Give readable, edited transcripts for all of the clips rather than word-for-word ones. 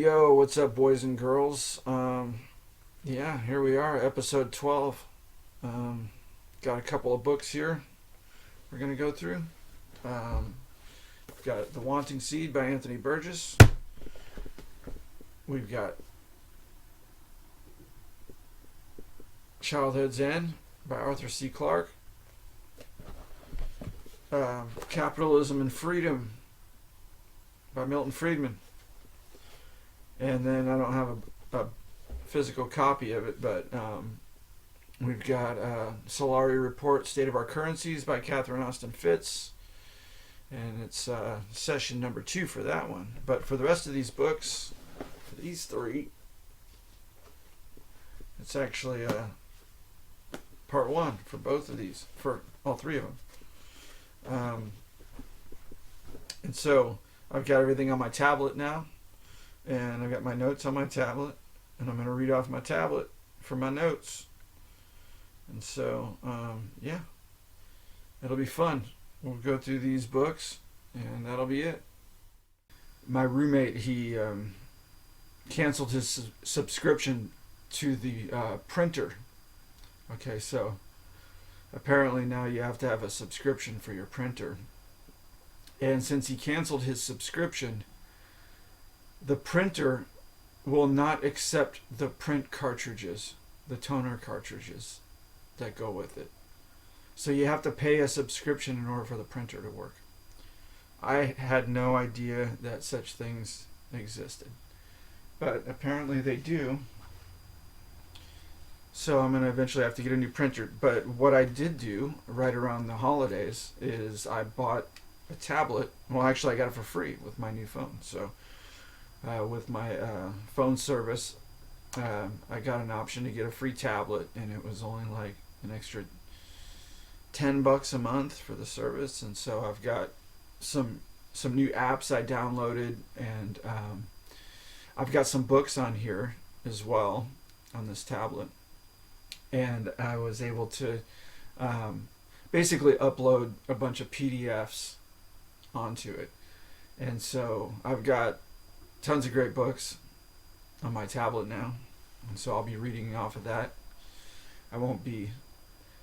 Yo, what's up, boys and girls? Yeah, here we are, episode 12. Um, got a couple of books here we're going to go through. We've got The Wanting Seed by Anthony Burgess. We've got Childhood's End by Arthur C. Clarke. Capitalism and Freedom by Milton Friedman. And then I don't have a physical copy of it, but we've got Solari Report, State of Our Currencies by Catherine Austin Fitts. And it's session number 2 for that one. But for the rest of these books, for these 3, it's actually part 1 for both of these, for all 3 of them. And so I've got everything on my tablet now. And I've got my notes on my tablet, and I'm going to read off my tablet for my notes. And so, yeah, it'll be fun. We'll go through these books, and that'll be it. My roommate, he canceled his subscription to the printer. Okay, so apparently now you have to have a subscription for your printer. And since he canceled his subscription, the printer will not accept the print cartridges, the toner cartridges that go with it. So you have to pay a subscription in order for the printer to work. I had no idea that such things existed, but apparently they do. So I'm going to eventually have to get a new printer. But what I did do right around the holidays is I bought a tablet. Well, actually I got it for free with my new phone. So with my phone service, I got an option to get a free tablet, and it was only like an extra $10 a month for the service. And so I've got some new apps I downloaded, and I've got some books on here as well on this tablet. And I was able to basically upload a bunch of PDFs onto it. And so I've got tons of great books on my tablet now, and so I'll be reading off of that. I won't be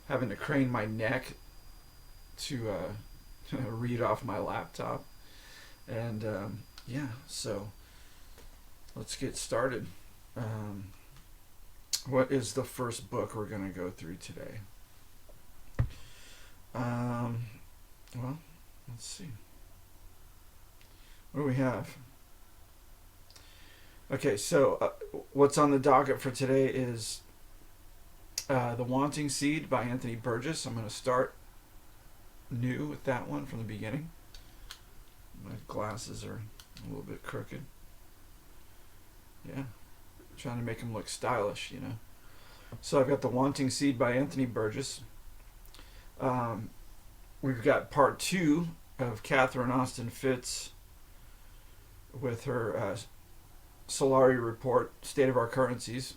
having to crane my neck to read off my laptop. And yeah, so let's get started. What is the first book we're going to go through today? Well, let's see. What do we have? Okay, so what's on the docket for today is The Wanting Seed by Anthony Burgess. I'm going to start new with that one from the beginning. My glasses are a little bit crooked. Yeah, trying to make them look stylish, you know. So I've got The Wanting Seed by Anthony Burgess. We've got part 2 of Catherine Austin Fitts with her Solari Report, State of Our Currencies.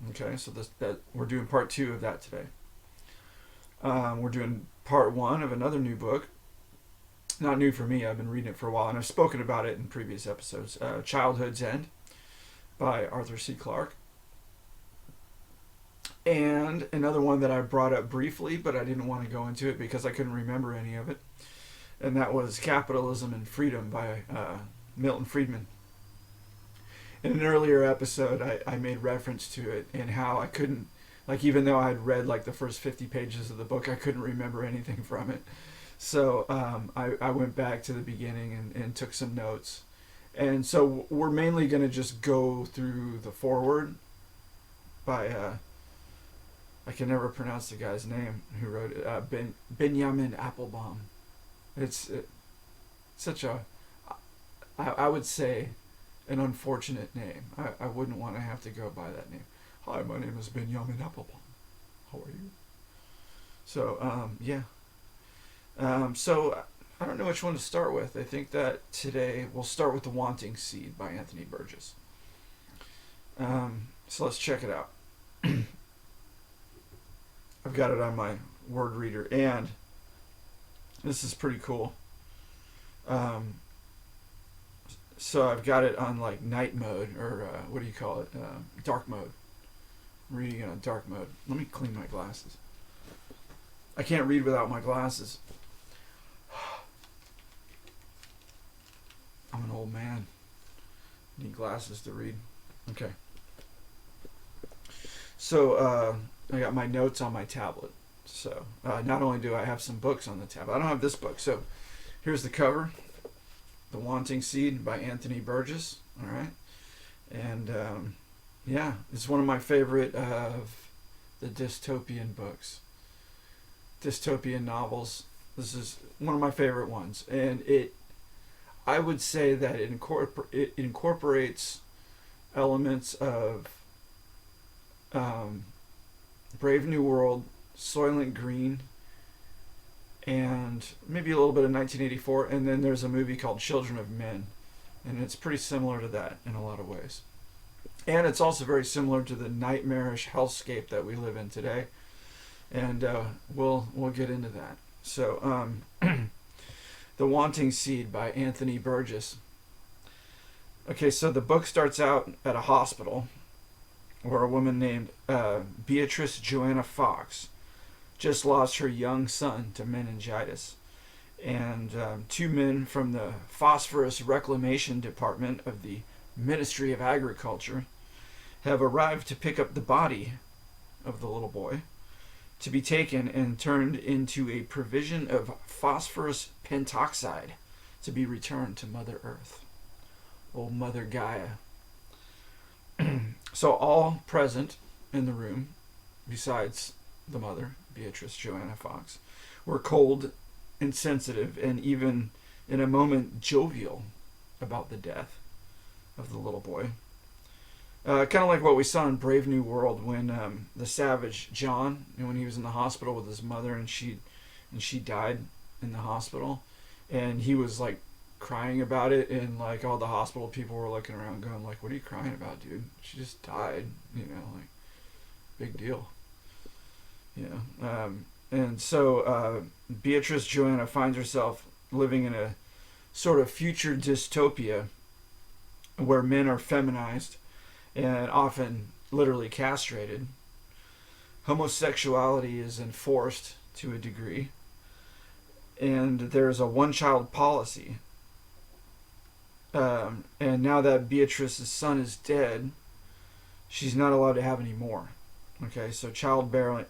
Okay, so that we're doing part 2 of that today. We're doing part 1 of another new book. Not new for me, I've been reading it for a while, and I've spoken about it in previous episodes. Childhood's End by Arthur C. Clarke. And another one that I brought up briefly, but I didn't want to go into it because I couldn't remember any of it. And that was Capitalism and Freedom by Milton Friedman. In an earlier episode, I made reference to it and how I couldn't, like, even though I had read like the first 50 pages of the book, I couldn't remember anything from it. So I went back to the beginning and took some notes. And so we're mainly going to just go through the foreword by, I can never pronounce the guy's name who wrote it, Benyamin Appelbaum. It's such a, I would say, an unfortunate name. I wouldn't want to have to go by that name. Hi, my name is Benyamin Appelbaum. How are you? So, yeah. So, I don't know which one to start with. I think that today we'll start with The Wanting Seed by Anthony Burgess. So let's check it out. I've got it on my word reader, and this is pretty cool. So I've got it on like night mode, or what do you call it? Dark mode. I'm reading it on dark mode. Let me clean my glasses. I can't read without my glasses. I'm an old man. Need glasses to read. Okay. So I got my notes on my tablet. So not only do I have some books on the tablet, I don't have this book. So here's the cover. The Wanting Seed by Anthony Burgess. All right. And yeah, it's one of my favorite of the dystopian books. Dystopian novels. This is one of my favorite ones. And I would say that it incorporates elements of Brave New World, Soylent Green, and maybe a little bit of 1984, and then there's a movie called Children of Men, and it's pretty similar to that in a lot of ways. And it's also very similar to the nightmarish hellscape that we live in today, and we'll get into that. So, The Wanting Seed by Anthony Burgess. Okay, so the book starts out at a hospital where a woman named Beatrice Joanna Fox just lost her young son to meningitis. And two men from the Phosphorus Reclamation Department of the Ministry of Agriculture have arrived to pick up the body of the little boy to be taken and turned into a provision of phosphorus pentoxide to be returned to Mother Earth. Old Mother Gaia. So all present in the room, besides the mother, Beatrice Joanna Fox, were cold, insensitive, and even in a moment jovial about the death of the little boy. Kind of like what we saw in Brave New World when the savage John, when he was in the hospital with his mother and she died in the hospital, and he was like crying about it, and like all the hospital people were looking around going like, what are you crying about, dude? She just died, like big deal. And so Beatrice Joanna finds herself living in a sort of future dystopia where men are feminized and often literally castrated. Homosexuality is enforced to a degree, and there's a one-child policy. And now that Beatrice's son is dead, she's not allowed to have any more. Okay, so childbearing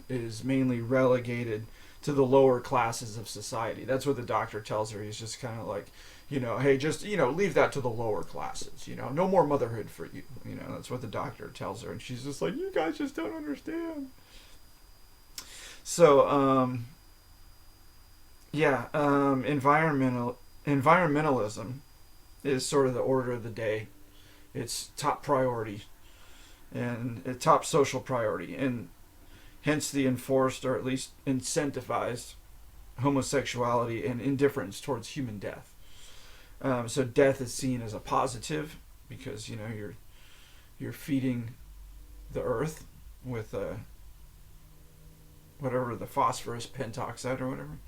is mainly relegated to the lower classes of society. That's what the doctor tells her. He's just kind of like, hey, just, leave that to the lower classes, no more motherhood for you. That's what the doctor tells her. And she's just like, you guys just don't understand. So, environmentalism is sort of the order of the day. It's top priority and a top social priority, and hence the enforced, or at least incentivized, homosexuality and indifference towards human death. So death is seen as a positive because you're feeding the earth with whatever, the phosphorus pentoxide or whatever,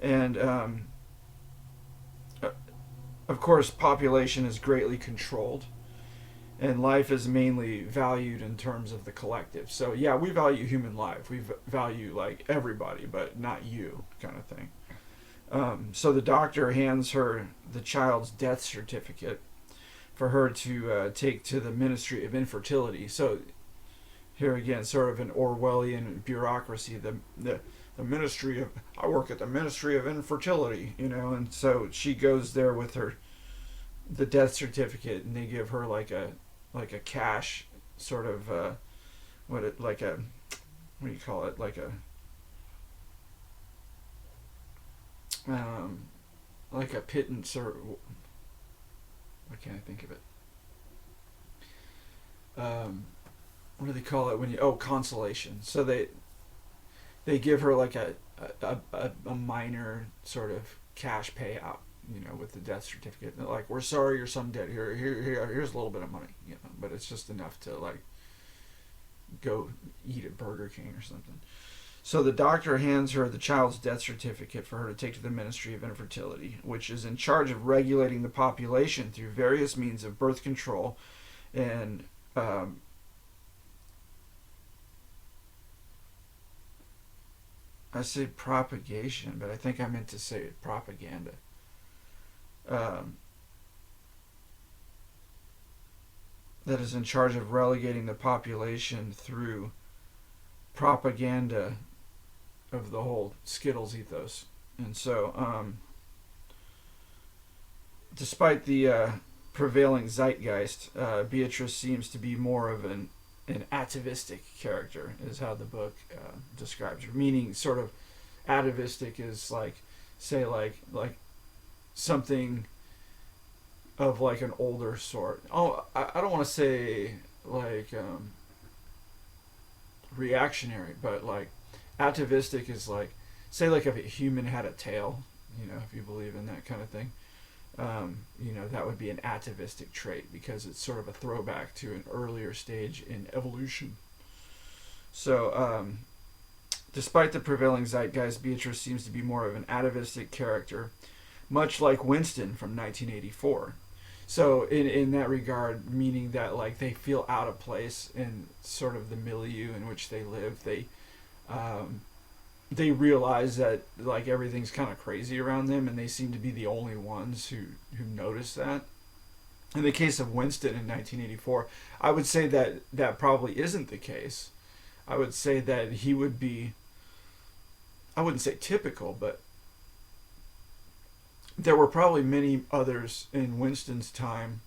and of course population is greatly controlled, and life is mainly valued in terms of the collective. So yeah, we value human life. We value like everybody, but not you, kind of thing. So the doctor hands her the child's death certificate for her to take to the Ministry of Infertility. So here again, sort of an Orwellian bureaucracy. The Ministry of, I work at the Ministry of Infertility, and so she goes there with the death certificate, and they give her like a cash sort of what do you call it, like a pittance, or what can't I think of it? What do they call it when you, consolation. So they give her like a minor sort of cash payout, with the death certificate. And they're like, we're sorry your son dead. Here's a little bit of money, but it's just enough to like go eat at Burger King or something. So the doctor hands her the child's death certificate for her to take to the Ministry of Infertility, which is in charge of regulating the population through various means of birth control and I say propagation, but I think I meant to say propaganda. That is in charge of relegating the population through propaganda of the whole Skittles ethos. And so, despite the prevailing zeitgeist, Beatrice seems to be more of an atavistic character, is how the book describes her. Meaning, sort of, atavistic is like, say, like something of like an older sort. Oh, I don't want to say like reactionary, but like atavistic is like, say like if a human had a tail, if you believe in that kind of thing, that would be an atavistic trait because it's sort of a throwback to an earlier stage in evolution. So, despite the prevailing zeitgeist, Beatrice seems to be more of an atavistic character, much like Winston from 1984. So in that regard, meaning that like they feel out of place in sort of the milieu in which they live. They realize that like everything's kind of crazy around them, and they seem to be the only ones who notice that. In the case of Winston in 1984, I would say that probably isn't the case. I would say that he would be, I wouldn't say typical, but there were probably many others in Winston's time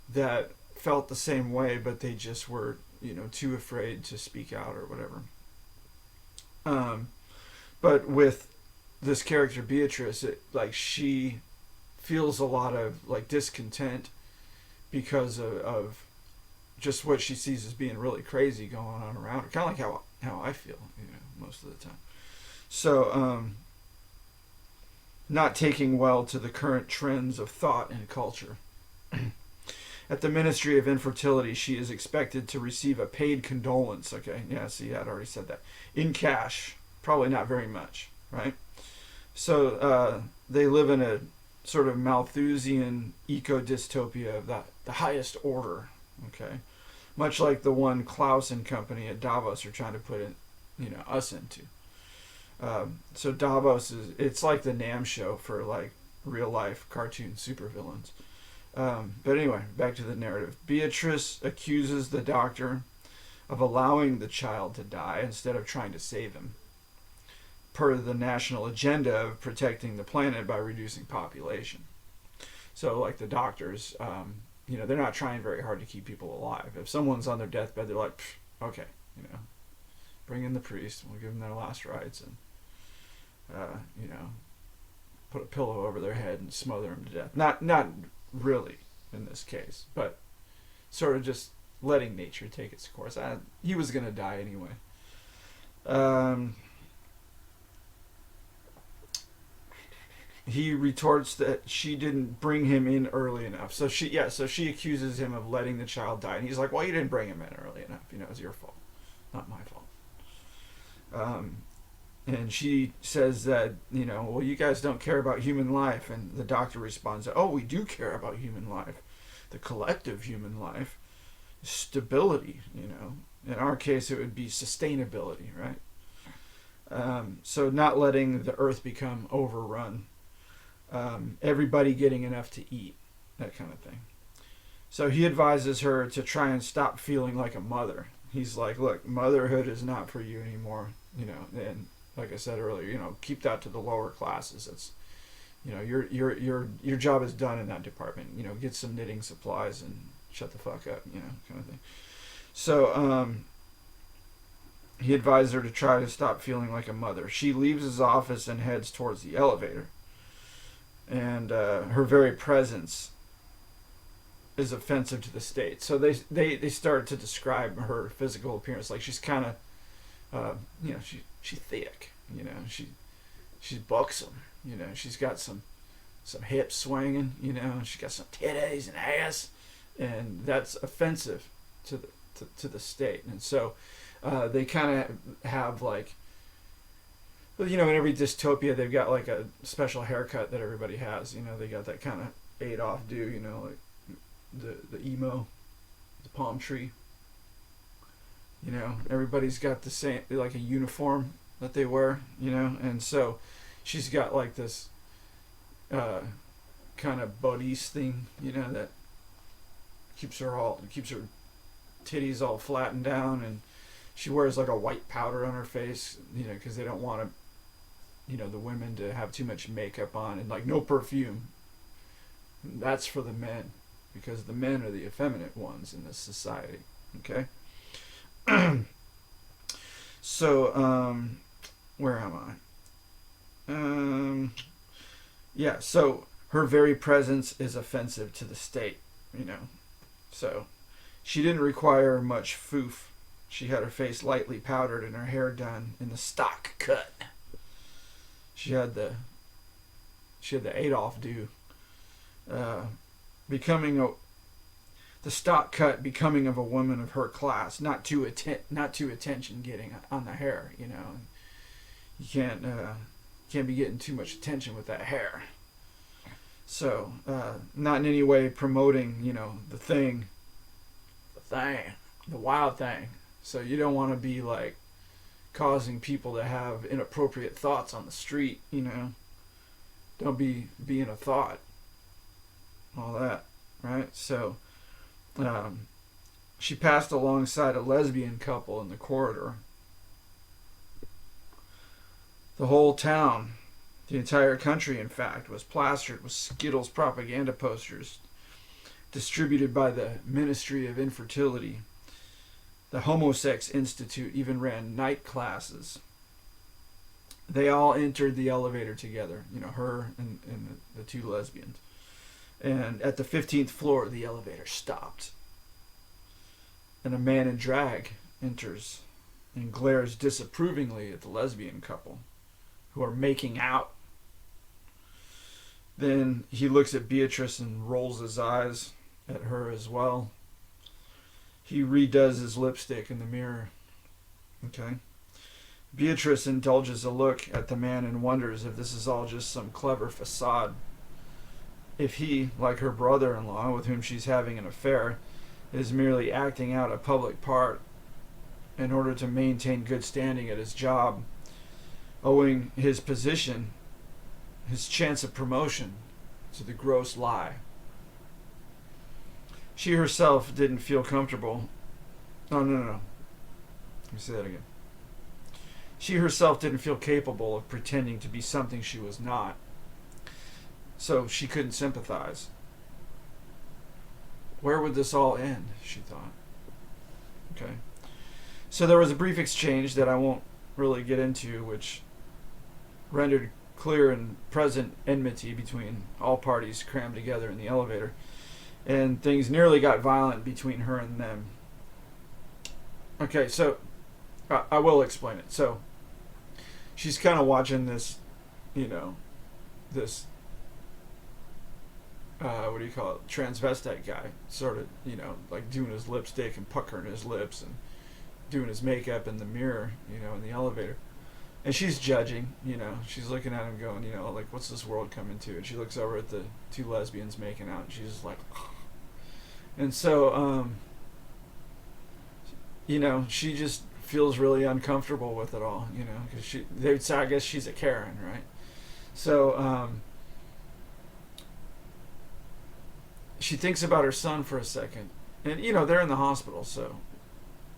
that felt the same way, but they just were, too afraid to speak out or whatever. But with this character Beatrice, she feels a lot of like discontent because of just what she sees as being really crazy going on around her. Kind of like how I feel, most of the time. So, not taking well to the current trends of thought and culture. At the Ministry of Infertility, she is expected to receive a paid condolence. Okay, yeah, see, I'd already said that. In cash, probably not very much, right? So they live in a sort of Malthusian eco-dystopia of the highest order, okay? Much like the one Klaus and company at Davos are trying to put us into. So Davos it's like the NAMM show for like real life cartoon supervillains. But anyway, back to the narrative. Beatrice accuses the doctor of allowing the child to die instead of trying to save him, per the national agenda of protecting the planet by reducing population. So like the doctors, they're not trying very hard to keep people alive. If someone's on their deathbed, they're like, okay, bring in the priest, we'll give them their last rites, and put a pillow over their head and smother them to death. Not really in this case, but sort of just letting nature take its course. He was going to die anyway. He retorts that she didn't bring him in early enough. So she accuses him of letting the child die, and he's like, well, you didn't bring him in early enough. It's your fault, not my fault. And she says that, well, you guys don't care about human life. And the doctor responds, oh, we do care about human life. The collective human life. Stability, In our case, it would be sustainability, right? So not letting the earth become overrun. Everybody getting enough to eat, that kind of thing. So he advises her to try and stop feeling like a mother. He's like, look, motherhood is not for you anymore, and like I said earlier, keep that to the lower classes. It's, your job is done in that department. Get some knitting supplies and shut the fuck up, kind of thing. So he advised her to try to stop feeling like a mother. She leaves his office and heads towards the elevator. And her very presence is offensive to the state. So they start to describe her physical appearance like she's kind of, she's thick, she's buxom, she's got some hips swinging, she's got some titties and ass, and that's offensive to the state. And so they kind of have like Well, in every dystopia, they've got like a special haircut that everybody has. They got that kind of Adolf do. Like the emo, the palm tree. Everybody's got the same, like a uniform that they wear. And so she's got like this kind of bodice thing. That keeps her titties all flattened down, and she wears like a white powder on her face. Because they don't want to. The women to have too much makeup on, and like no perfume. That's for the men, because the men are the effeminate ones in this society. Okay. So, where am I? Yeah, so her very presence is offensive to the state, So, she didn't require much foof. She had her face lightly powdered and her hair done in the stock cut. She had the Adolf do. The stock cut becoming of a woman of her class, not too attention getting on the hair. You can't be getting too much attention with that hair. So not in any way promoting the wild thing. So you don't want to be like causing people to have inappropriate thoughts on the street. Don't be being a thought. All that, right? So she passed alongside a lesbian couple in the corridor. The whole town, the entire country, in fact, was plastered with Skittles propaganda posters distributed by the Ministry of Infertility. The Homosex Institute even ran night classes. They all entered the elevator together, her and the two lesbians. And at the 15th floor, the elevator stopped. And a man in drag enters and glares disapprovingly at the lesbian couple, who are making out. Then he looks at Beatrice and rolls his eyes at her as well. He redoes his lipstick in the mirror. Okay. Beatrice indulges a look at the man and wonders if this is all just some clever facade. If he, like her brother-in-law, with whom she's having an affair, is merely acting out a public part in order to maintain good standing at his job, owing his position, his chance of promotion, to the gross lie. She herself didn't feel comfortable. No. Let me say that again. She herself didn't feel capable of pretending to be something she was not. So she couldn't sympathize. Where would this all end, she thought. Okay. So there was a brief exchange that I won't really get into, which rendered clear and present enmity between all parties crammed together in the elevator. And things nearly got violent between her and them. Okay, so I will explain it. So she's kind of watching this, this what do you call it, transvestite guy, sort of, like doing his lipstick and puckering his lips and doing his makeup in the mirror, in the elevator. And she's judging, she's looking at him going, like, what's this world coming to? And she looks over at the two lesbians making out, and she's just like, and so, she just feels really uncomfortable with it all, because they'd say, I guess she's a Karen, right? So, she thinks about her son for a second, and they're in the hospital, so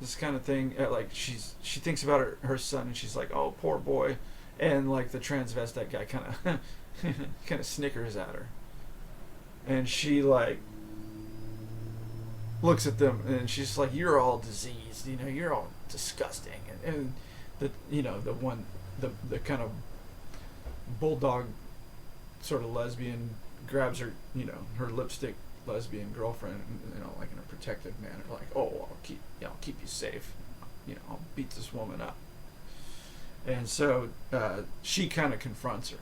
this kind of thing, like she thinks about her son, and she's like, oh, poor boy, and like the transvestite guy kind of snickers at her, and she like looks at them, and she's like, you're all diseased, you're all disgusting, and the the kind of bulldog sort of lesbian grabs her, her lipstick lesbian girlfriend, like in a protective manner, like, oh, I'll keep you safe, I'll beat this woman up. And so she kind of confronts her,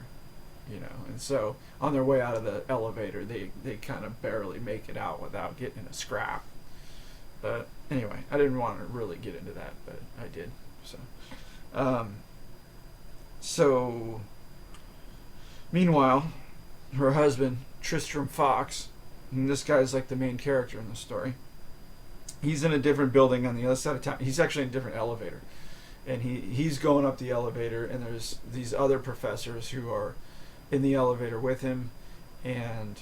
and so on their way out of the elevator, they kind of barely make it out without getting in a scrap. But anyway, I didn't want to really get into that, but I did. So So, meanwhile, her husband, Tristram Fox, and this guy's like the main character in the story, he's in a different building on the other side of town. He's actually in a different elevator. And he's going up the elevator, and there's these other professors who are in the elevator with him. And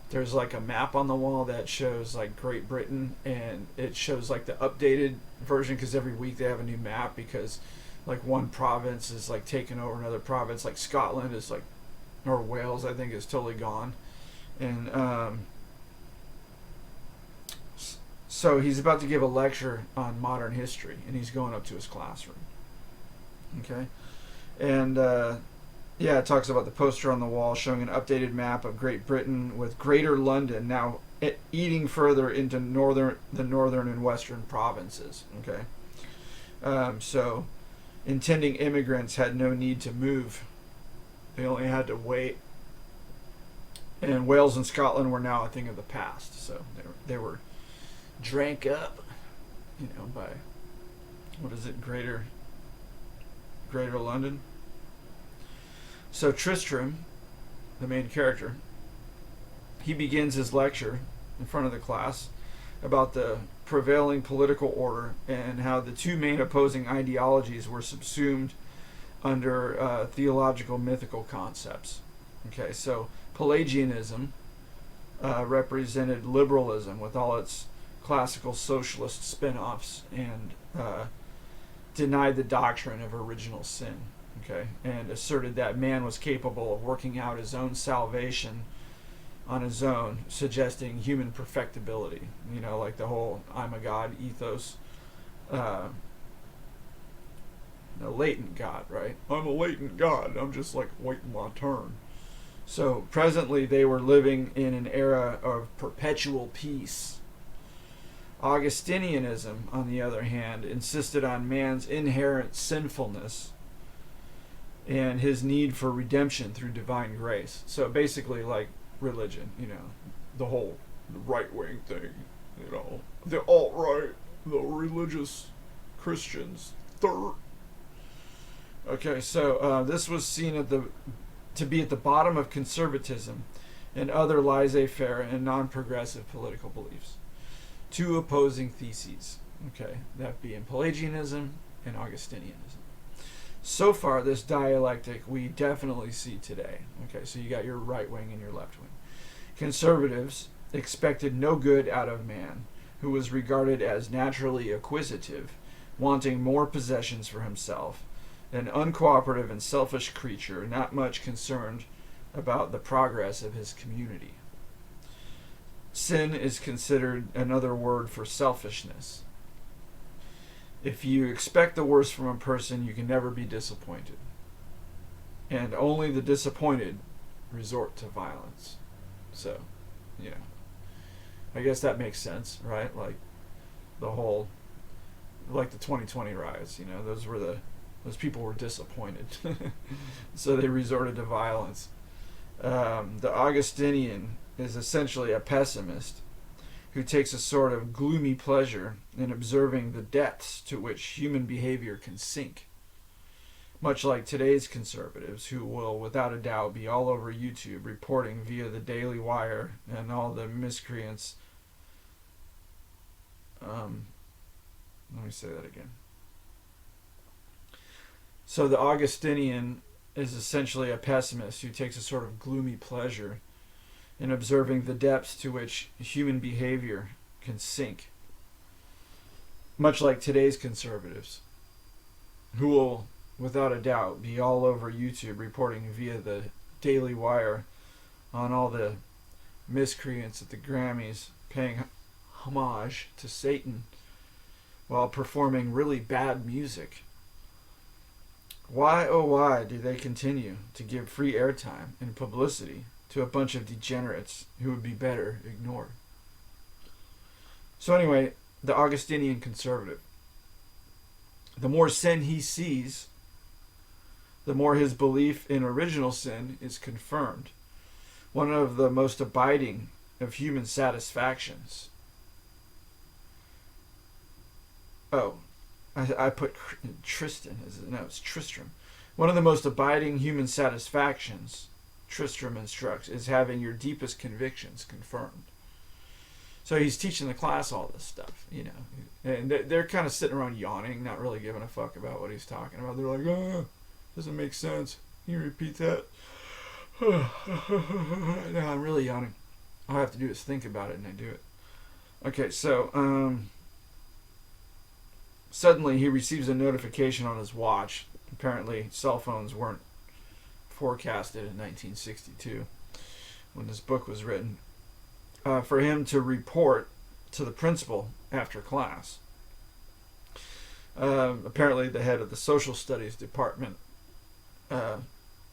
there's like a map on the wall that shows like Great Britain, and it shows like the updated version, because every week they have a new map, because like one province is like taking over another province. Like Scotland is like, or Wales I think is totally gone. And so he's about to give a lecture on modern history, and he's going up to his classroom. Okay? And yeah, it talks about the poster on the wall showing an updated map of Great Britain with Greater London now eating further into the northern and western provinces. Okay? So intending immigrants had no need to move. They only had to wait. And Wales and Scotland were now a thing of the past. So they were drank up, by, what is it, Greater London. So Tristram, the main character, he begins his lecture in front of the class about the prevailing political order and how the two main opposing ideologies were subsumed under theological mythical concepts. Okay, so Pelagianism represented liberalism with all its classical socialist spin-offs, and denied the doctrine of original sin, okay, and asserted that man was capable of working out his own salvation on his own, suggesting human perfectibility, like the whole I'm a god ethos, the latent god, right? I'm a latent god, I'm just like waiting my turn. So presently they were living in an era of perpetual peace. Augustinianism, on the other hand, insisted on man's inherent sinfulness and his need for redemption through divine grace. So basically like religion, the whole right-wing thing, the alt-right, the religious Christians. Okay, so this was seen to be at the bottom of conservatism and other laissez-faire and non-progressive political beliefs. Two opposing theses, okay, that being Pelagianism and Augustinianism. So far, this dialectic we definitely see today. Okay, so you got your right wing and your left wing. Conservatives expected no good out of man, who was regarded as naturally acquisitive, wanting more possessions for himself, an uncooperative and selfish creature, not much concerned about the progress of his community. Sin is considered another word for selfishness. If you expect the worst from a person, you can never be disappointed. And only the disappointed resort to violence. So, I guess that makes sense, right? Like the whole, like the 2020 riots, those people were disappointed. So they resorted to violence. The Augustinian is essentially a pessimist who takes a sort of gloomy pleasure in observing the depths to which human behavior can sink. Much like today's conservatives, who will without a doubt be all over YouTube reporting via the Daily Wire and all the miscreants. Let me say that again. So the Augustinian is essentially a pessimist who takes a sort of gloomy pleasure in observing the depths to which human behavior can sink. Much like today's conservatives, who will, without a doubt, be all over YouTube reporting via the Daily Wire on all the miscreants at the Grammys paying homage to Satan while performing really bad music. Why, oh why, do they continue to give free airtime and publicity to a bunch of degenerates who would be better ignored? So anyway, the Augustinian conservative. The more sin he sees, the more his belief in original sin is confirmed. One of the most abiding of human satisfactions. Oh, I put Tristan. No, it's Tristram. One of the most abiding human satisfactions, Tristram instructs, is having your deepest convictions confirmed. So he's teaching the class all this stuff, you know. And they're kind of sitting around yawning, not really giving a fuck about what he's talking about. They're like, oh, doesn't make sense. Can you repeat that? No, I'm really yawning. All I have to do is think about it, and I do it. Okay, so suddenly he receives a notification on his watch. Apparently, cell phones weren't forecasted in 1962 when this book was written. For him to report to the principal after class. Apparently, the head of the social studies department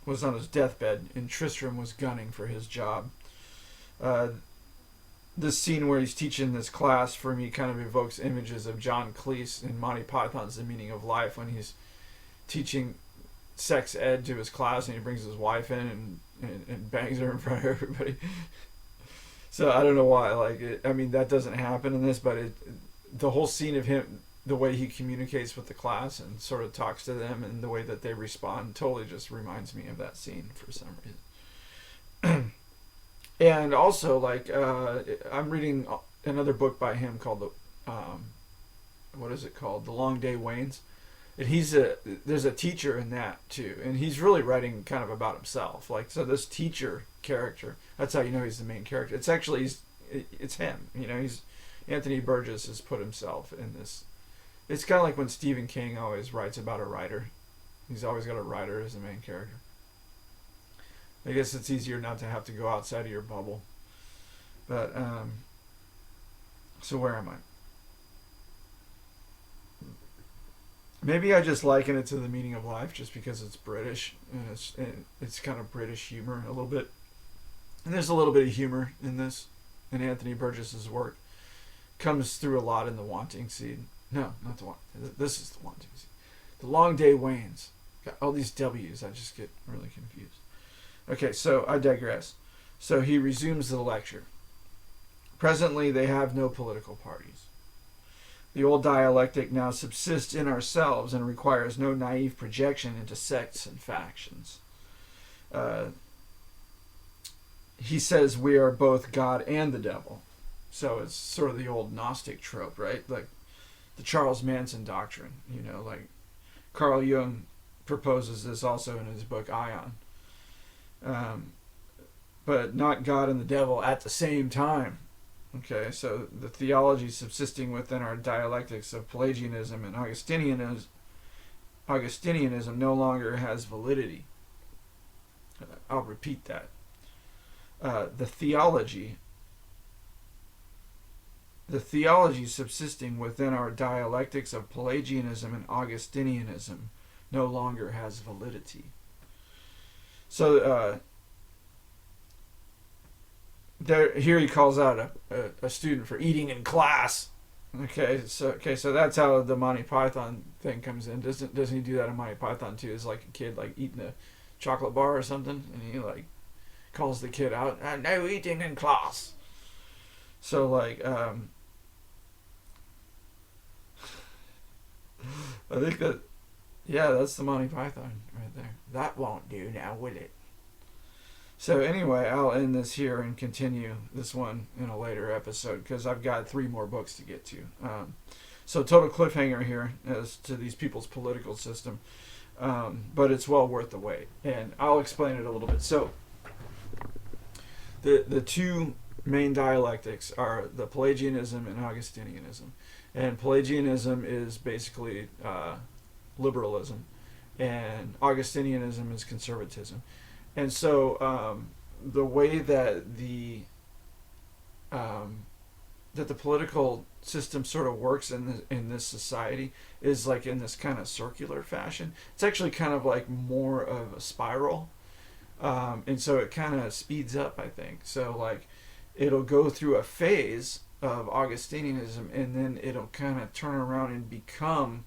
was on his deathbed, and Tristram was gunning for his job. This scene where he's teaching this class for me kind of evokes images of John Cleese in Monty Python's The Meaning of Life, when he's teaching sex ed to his class and he brings his wife in and bangs her in front of everybody. So I don't know why. That doesn't happen in this, but the whole scene of him, the way he communicates with the class and sort of talks to them, and the way that they respond, totally just reminds me of that scene for some reason. And also, I'm reading another book by him called what is it called? The Long Day Wanes. And there's a teacher in that too, and he's really writing kind of about himself. So this teacher character, that's how you know he's the main character. It's actually it's him. You know, Anthony Burgess has put himself in this. It's kind of like when Stephen King always writes about a writer. He's always got a writer as the main character. I guess it's easier not to have to go outside of your bubble. But so where am I? Maybe I just liken it to The Meaning of Life just because it's British, and it's kind of British humor a little bit. And there's a little bit of humor in this, in Anthony Burgess's work. Comes through a lot in The Wanting Seed. No, not The Wanting. This is The Wanting Seed. The Long Day Wanes. Got all these W's. I just get really confused. Okay, so I digress. So he resumes the lecture. Presently, they have no political parties. The old dialectic now subsists in ourselves and requires no naive projection into sects and factions. He says we are both God and the devil. So it's sort of the old Gnostic trope, right? Like the Charles Manson doctrine, you know, like Carl Jung proposes this also in his book Ion. But not God and the devil at the same time. Okay, so the theology subsisting within our dialectics of Pelagianism and Augustinianism no longer has validity. I'll repeat that. The theology subsisting within our dialectics of Pelagianism and Augustinianism no longer has validity. So here he calls out a student for eating in class. Okay, so that's how the Monty Python thing comes in. Doesn't he do that in Monty Python too? It's like a kid eating a chocolate bar or something, and he calls the kid out, no eating in class. So I think that's the Monty Python right there. That won't do now, will it? So anyway, I'll end this here and continue this one in a later episode because I've got 3 more books to get to. So total cliffhanger here as to these people's political system, but it's well worth the wait, and I'll explain it a little bit. So the 2 main dialectics are the Pelagianism and Augustinianism, and Pelagianism is basically liberalism, and Augustinianism is conservatism. And so the way that the political system sort of works in this society is in this kind of circular fashion. It's actually kind of more of a spiral, and so it kind of speeds up, I think. So it'll go through a phase of Augustinianism, and then it'll kind of turn around and become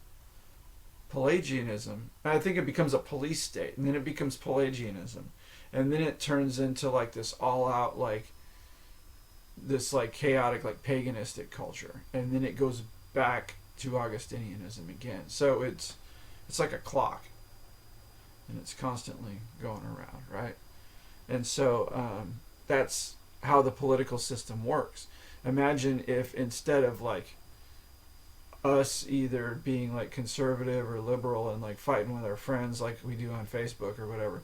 Pelagianism. I think it becomes a police state, and then it becomes Pelagianism, and then it turns into this all-out this chaotic paganistic culture, and then it goes back to Augustinianism again. So it's like a clock, and it's constantly going around, right? And so that's how the political system works. Imagine if instead of like us either being like conservative or liberal and like fighting with our friends like we do on Facebook or whatever,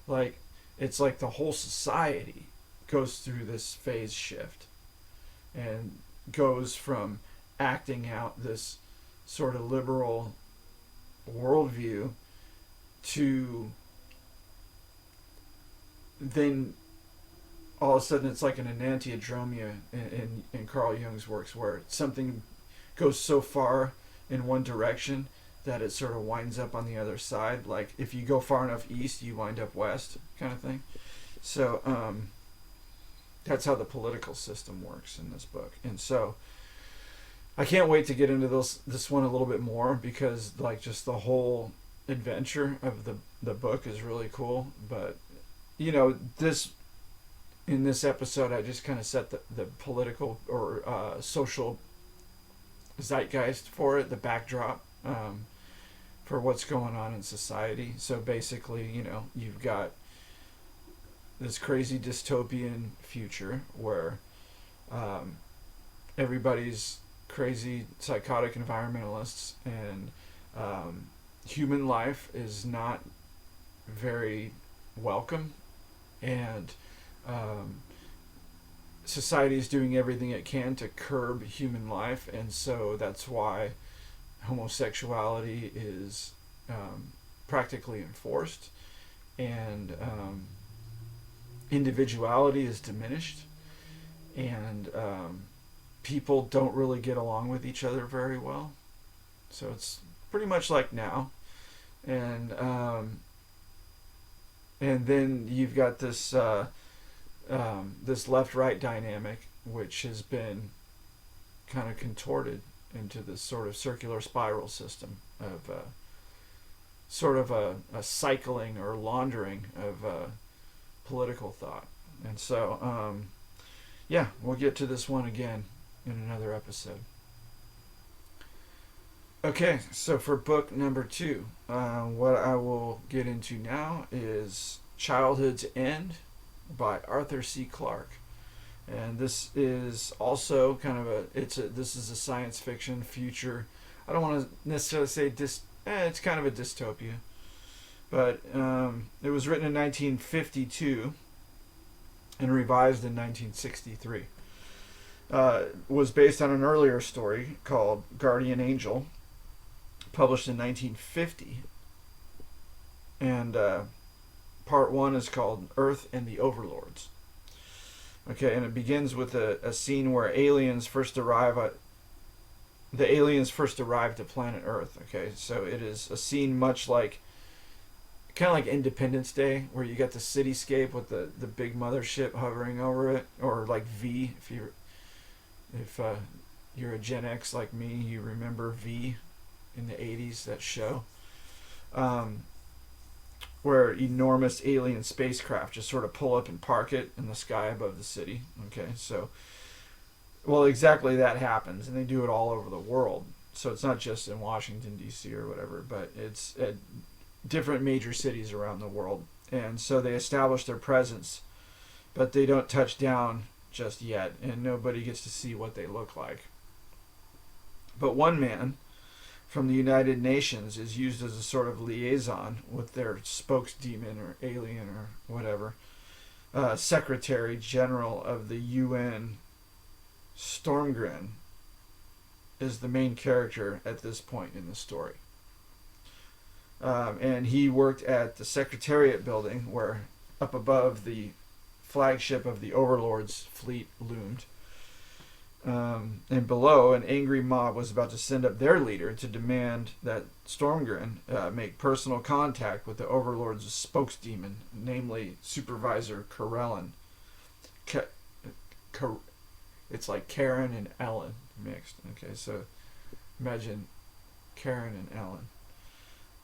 like it's like the whole society goes through this phase shift and goes from acting out this sort of liberal worldview to then all of a sudden it's like an enantiodromia in Carl Jung's works, where something goes so far in one direction that it sort of winds up on the other side. Like if you go far enough east, you wind up west, kind of thing. So that's how the political system works in this book. And so I can't wait to get into this one a little bit more, because like just the whole adventure of the book is really cool. But you know, in this episode I just kind of set the political or social zeitgeist for it, the backdrop for what's going on in society. So basically, you know, you've got this crazy dystopian future where everybody's crazy psychotic environmentalists, and human life is not very welcome, and society is doing everything it can to curb human life. And so that's why homosexuality is practically enforced, and individuality is diminished, and people don't really get along with each other very well. So it's pretty much like now. And then you've got this this left-right dynamic, which has been kind of contorted into this sort of circular spiral system of sort of a cycling or laundering of political thought. And so, yeah, we'll get to this one again in another episode. Okay, so for book number 2, what I will get into now is Childhood's End by Arthur C. Clarke. And this is also kind of this is a science fiction future. I don't want to necessarily say it's kind of a dystopia. But it was written in 1952 and revised in 1963. Was based on an earlier story called Guardian Angel, published in 1950. And part 1 is called Earth and the Overlords. Okay, and it begins with a scene where aliens first arrive to planet Earth. Okay, so it is a scene much like, kind of like Independence Day, where you got the cityscape with the big mothership hovering over it, or like V. If you're a Gen X like me, you remember V in the 80s, that show, where enormous alien spacecraft just sort of pull up and park it in the sky above the city. Okay, so, well, exactly that happens, and they do it all over the world. So it's not just in Washington, D.C. or whatever, but it's at different major cities around the world. And so they establish their presence, but they don't touch down just yet, and nobody gets to see what they look like. But one man from the United Nations is used as a sort of liaison with their spokesdemon or alien or whatever. Secretary General of the UN, Stormgren, is the main character at this point in the story. And he worked at the Secretariat building, where up above the flagship of the Overlord's fleet loomed. And below, an angry mob was about to send up their leader to demand that Stormgren make personal contact with the Overlord's spokesdemon, namely Supervisor Karellen. It's like Karen and Ellen mixed. Okay, so imagine Karen and Ellen,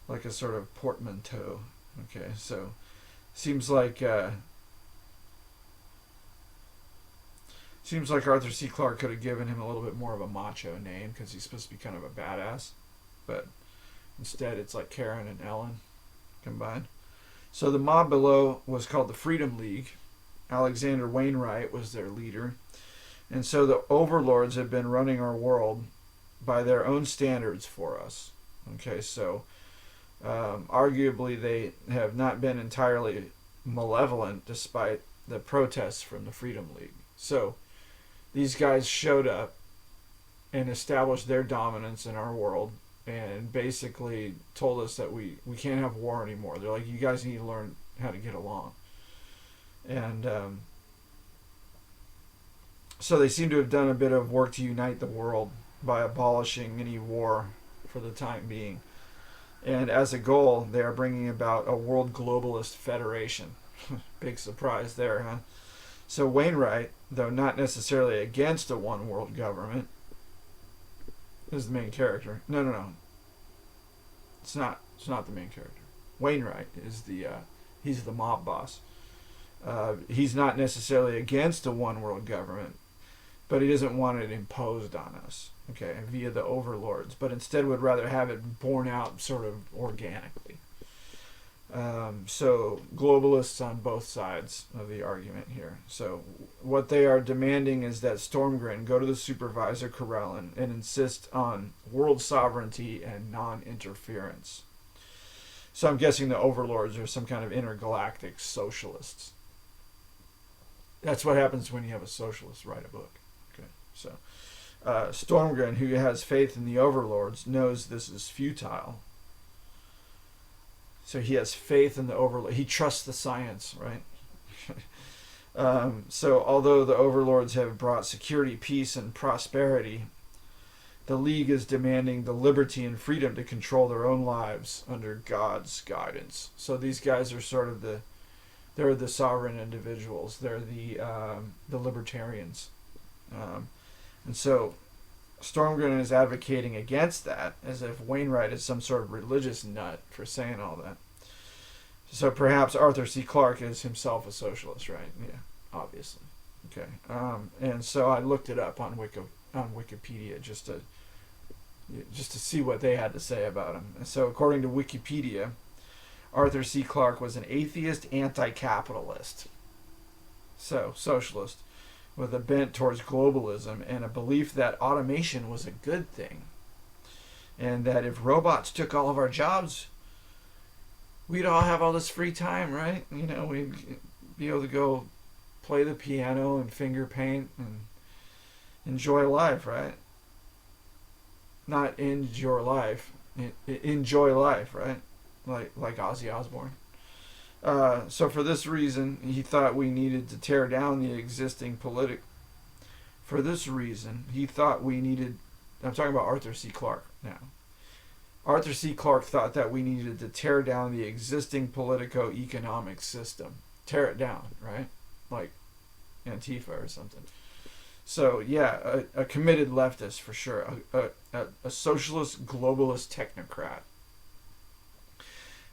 like a sort of portmanteau. Okay, so seems like Arthur C. Clarke could have given him a little bit more of a macho name, because he's supposed to be kind of a badass, but instead it's like Karen and Ellen combined. So the mob below was called the Freedom League. Alexander Wainwright was their leader. And so the overlords have been running our world by their own standards for us. Okay, so arguably they have not been entirely malevolent despite the protests from the Freedom League. So these guys showed up and established their dominance in our world and basically told us that we can't have war anymore. They're like, you guys need to learn how to get along. And so they seem to have done a bit of work to unite the world by abolishing any war for the time being. And as a goal, they are bringing about a world globalist federation. Big surprise there, huh? So Wainwright, though not necessarily against a one world government, is the main character. No. It's not the main character. Wainwright is he's the mob boss. He's not necessarily against a one world government, but he doesn't want it imposed on us, okay, via the overlords, but instead would rather have it borne out sort of organically. So globalists on both sides of the argument here. So what they are demanding is that Stormgren go to the supervisor Corellin and insist on world sovereignty and non-interference. So I'm guessing the overlords are some kind of intergalactic socialists. That's what happens when you have a socialist write a book. Okay, so Stormgren, who has faith in the overlords, knows this is futile. So he has faith in the overlord. He trusts the science, right? So although the overlords have brought security, peace, and prosperity, the League is demanding the liberty and freedom to control their own lives under God's guidance. So these guys are sort of they're the sovereign individuals. They're the libertarians. And so Stormgren is advocating against that, as if Wainwright is some sort of religious nut for saying all that. So perhaps Arthur C. Clarke is himself a socialist, right? Yeah, obviously. Okay. And so I looked it up on Wikipedia just to see what they had to say about him. And so according to Wikipedia, Arthur C. Clarke was an atheist anti-capitalist. So, socialist, with a bent towards globalism and a belief that automation was a good thing. And that if robots took all of our jobs, we'd all have all this free time, right? You know, we'd be able to go play the piano and finger paint and enjoy life, right? Not end your life. Enjoy life, right? Like Ozzy Osbourne. So for this reason, he thought we needed to tear down the existing For this reason, he thought we needed... I'm talking about Arthur C. Clarke now. Arthur C. Clarke thought that we needed to tear down the existing politico-economic system. Tear it down, right? Like Antifa or something. So, yeah, a committed leftist for sure. A socialist globalist technocrat.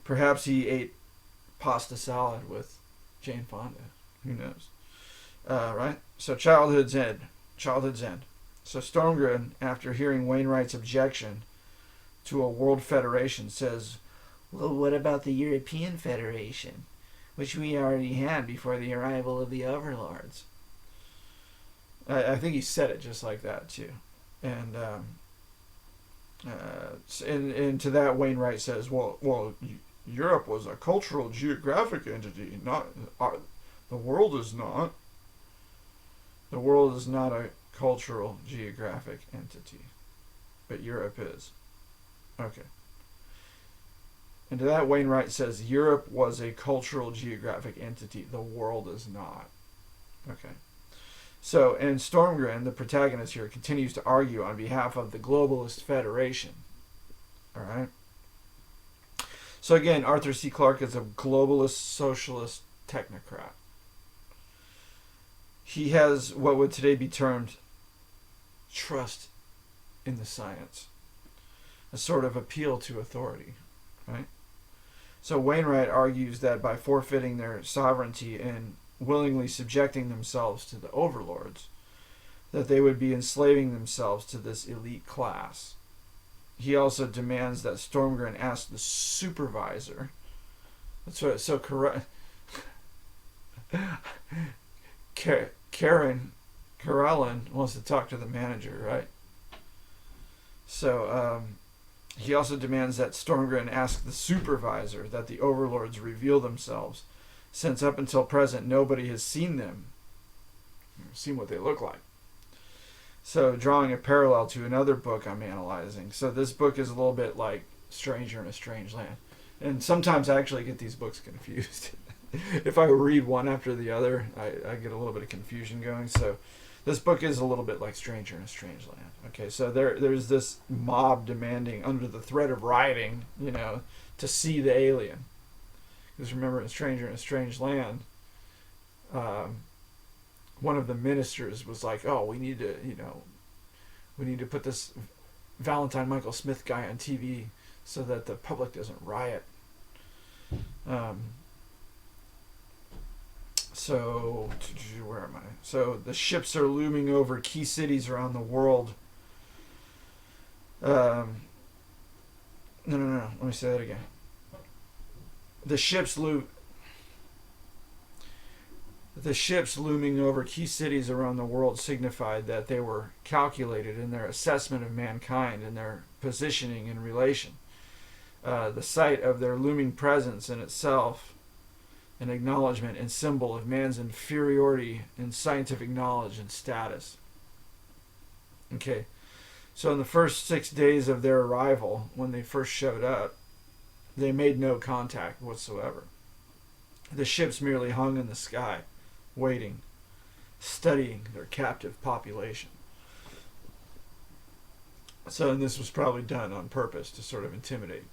Perhaps he ate pasta salad with Jane Fonda. Who knows? Right? So childhood's end. So Stormgren, after hearing Wainwright's objection to a world federation, says, well, what about the European Federation, which we already had before the arrival of the overlords? I think he said it just like that, too. And to that, Wainwright says, well, Europe was a cultural geographic entity, not the world is not. The world is not a cultural geographic entity, but Europe is. Okay. And to that, Wainwright says Europe was a cultural geographic entity. The world is not. Okay. So, and Stormgren, the protagonist here, continues to argue on behalf of the Globalist Federation. All right. So again, Arthur C. Clarke is a globalist socialist technocrat. He has what would today be termed trust in the science, a sort of appeal to authority, right? So Wainwright argues that by forfeiting their sovereignty and willingly subjecting themselves to the overlords, that they would be enslaving themselves to this elite class. He also demands that Stormgren ask the supervisor That's what. So Karelin wants to talk to the manager, right? So he also demands that Stormgren ask the supervisor that the overlords reveal themselves, since up until present nobody has seen them, seen what they look like. So drawing a parallel to another book I'm analyzing. So this book is a little bit like Stranger in a Strange Land. And sometimes I actually get these books confused. If I read one after the other, I get a little bit of confusion going. So this book is a little bit like Stranger in a Strange Land. Okay, so there's this mob demanding, under the threat of rioting, to see the alien. Because remember, in Stranger in a Strange Land, one of the ministers was like, "Oh, we need to put this Valentine Michael Smith guy on TV so that the public doesn't riot." So where am I? So the ships are looming over key cities around the world. No. Let me say that again. The ships looming over key cities around the world signified that they were calculated in their assessment of mankind and their positioning in relation. The sight of their looming presence in itself an acknowledgement and symbol of man's inferiority in scientific knowledge and status. Okay, so in the first 6 days of their arrival, when they first showed up, they made no contact whatsoever. The ships merely hung in the sky, waiting, studying their captive population. So, and this was probably done on purpose to sort of intimidate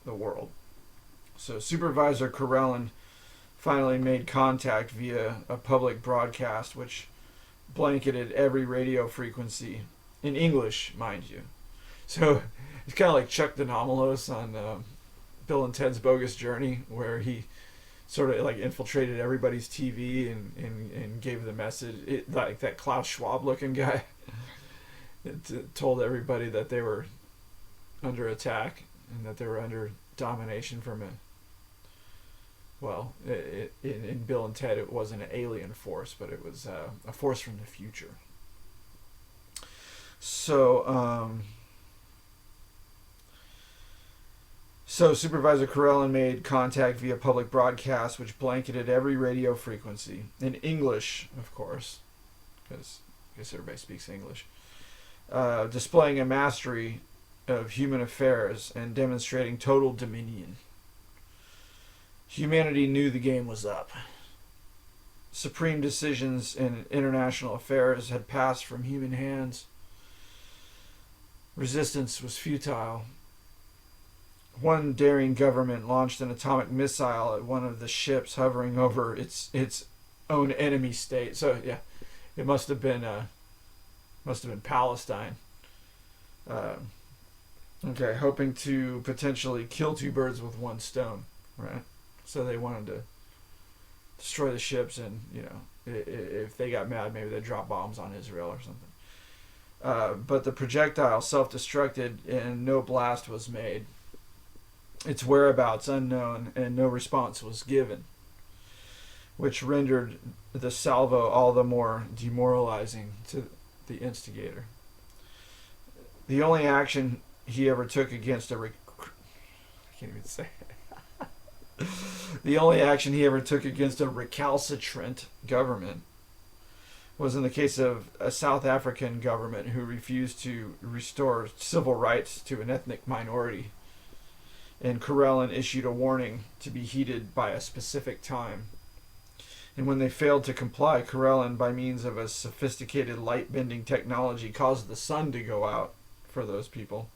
the world. So Supervisor Karelin finally made contact via a public broadcast which blanketed every radio frequency, in English, mind you. So it's kind of like Chuck the Nomalos on Bill and Ted's Bogus Journey, where he sort of like infiltrated everybody's TV and gave the message, like that Klaus Schwab looking guy. It told everybody that they were under attack and that they were under domination from in Bill and Ted it wasn't an alien force, but it was a force from the future. So Supervisor Karelin made contact via public broadcast, which blanketed every radio frequency, in English, of course, because I guess everybody speaks English, displaying a mastery of human affairs and demonstrating total dominion. Humanity knew the game was up. Supreme decisions in international affairs had passed from human hands. Resistance was futile. One daring government launched an atomic missile at one of the ships hovering over its own enemy state. So yeah, it must have been Palestine. Hoping to potentially kill two birds with one stone, right? So they wanted to destroy the ships, and if they got mad, maybe they'd drop bombs on Israel or something. But the projectile self-destructed and no blast was made. Its whereabouts unknown, and no response was given, which rendered the salvo all the more demoralizing to the instigator. The only action he ever took against I can't even say it. The only action he ever took against a recalcitrant government was in the case of a South African government who refused to restore civil rights to an ethnic minority. And Karelin issued a warning to be heeded by a specific time. And when they failed to comply, Karelin, by means of a sophisticated light-bending technology, caused the sun to go out for those people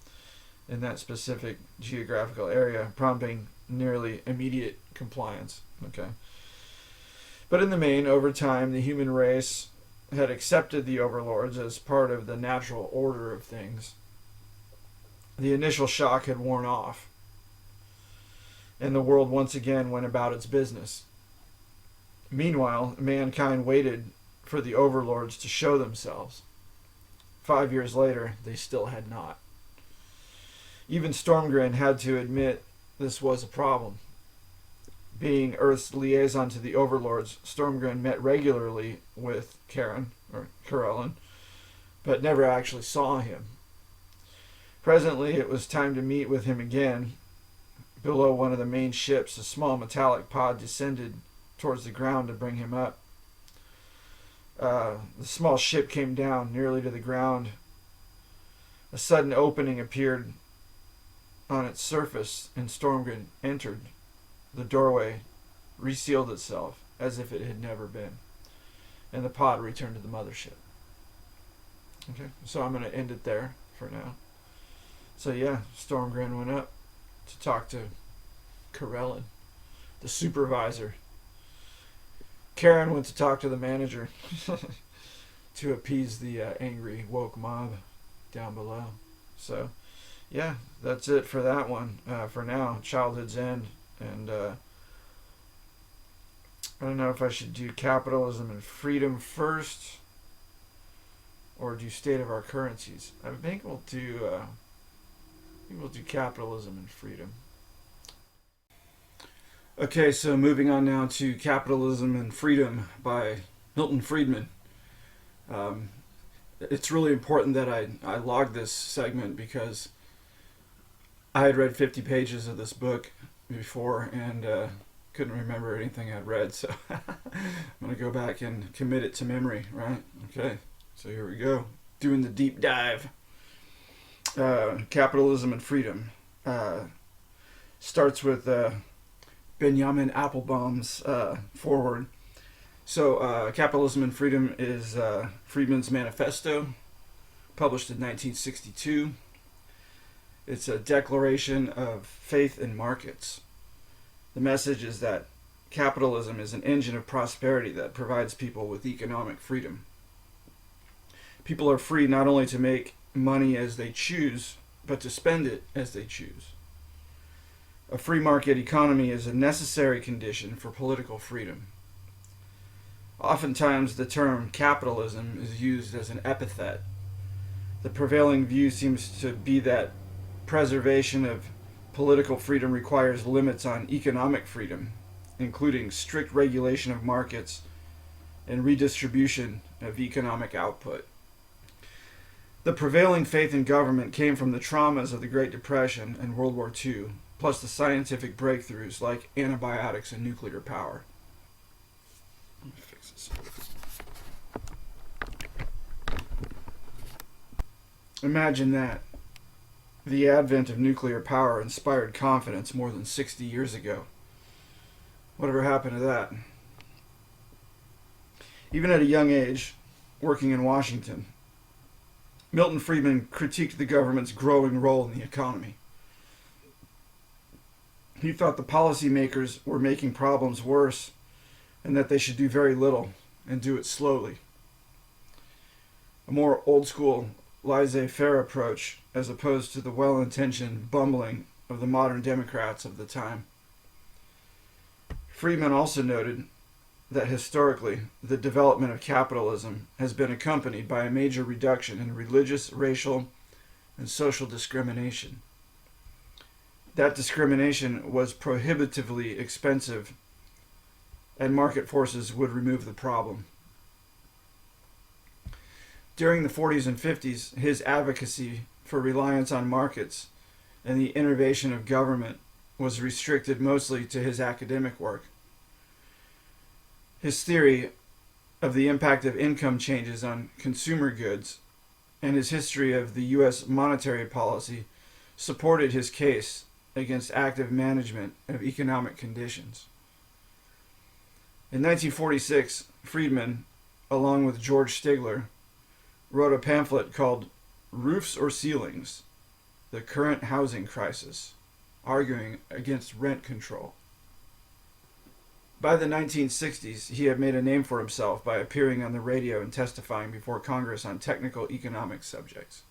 in that specific geographical area, prompting nearly immediate compliance. Okay. But in the main, over time, the human race had accepted the overlords as part of the natural order of things. The initial shock had worn off, and the world once again went about its business. Meanwhile, mankind waited for the overlords to show themselves. 5 years later, they still had not. Even Stormgren had to admit this was a problem. being Earth's liaison to the overlords, Stormgren met regularly with Karelin, but never actually saw him. Presently, it was time to meet with him again. Below one of the main ships, a small metallic pod descended towards the ground to bring him up. The small ship came down nearly to the ground. A sudden opening appeared on its surface, and Stormgren entered. The doorway resealed itself as if it had never been, and the pod returned to the mothership. Okay, so I'm going to end it there for now. So yeah, Stormgren went up to talk to Karelin, the supervisor. Karen went to talk to the manager to appease the angry woke mob down below. So yeah, that's it for that one for now. Childhood's End. And I don't know if I should do Capitalism and Freedom first or do State of Our Currencies. I think we'll do Capitalism and Freedom. Okay, so moving on now to Capitalism and Freedom by Milton Friedman. It's really important that I log this segment because I had read 50 pages of this book before and couldn't remember anything I'd read, so I'm going to go back and commit it to memory, right? Okay, so here we go. Doing the deep dive. Capitalism and Freedom. Starts with Benyamin Appelbaum's foreword. So Capitalism and Freedom is Friedman's manifesto, published in 1962. It's a declaration of faith in markets. The message is that capitalism is an engine of prosperity that provides people with economic freedom. People are free not only to make money as they choose, but to spend it as they choose. A free market economy is a necessary condition for political freedom. Oftentimes, the term capitalism is used as an epithet. The prevailing view seems to be that preservation of political freedom requires limits on economic freedom, including strict regulation of markets and redistribution of economic output. The prevailing faith in government came from the traumas of the Great Depression and World War II, plus the scientific breakthroughs like antibiotics and nuclear power. Let me fix this. Imagine that. The advent of nuclear power inspired confidence more than 60 years ago. Whatever happened to that? Even at a young age, working in Washington, Milton Friedman critiqued the government's growing role in the economy. He thought the policymakers were making problems worse and that they should do very little and do it slowly. A more old-school laissez-faire approach as opposed to the well-intentioned bumbling of the modern Democrats of the time. Friedman also noted that historically, the development of capitalism has been accompanied by a major reduction in religious, racial, and social discrimination. That discrimination was prohibitively expensive, and market forces would remove the problem. During the 40s and 50s, his advocacy for reliance on markets and the innovation of government was restricted mostly to his academic work. His theory of the impact of income changes on consumer goods and his history of the U.S. monetary policy supported his case against active management of economic conditions. In 1946, Friedman, along with George Stigler, wrote a pamphlet called Roofs or Ceilings? The Current Housing Crisis, arguing against rent control. By the 1960s, he had made a name for himself by appearing on the radio and testifying before Congress on technical economic subjects.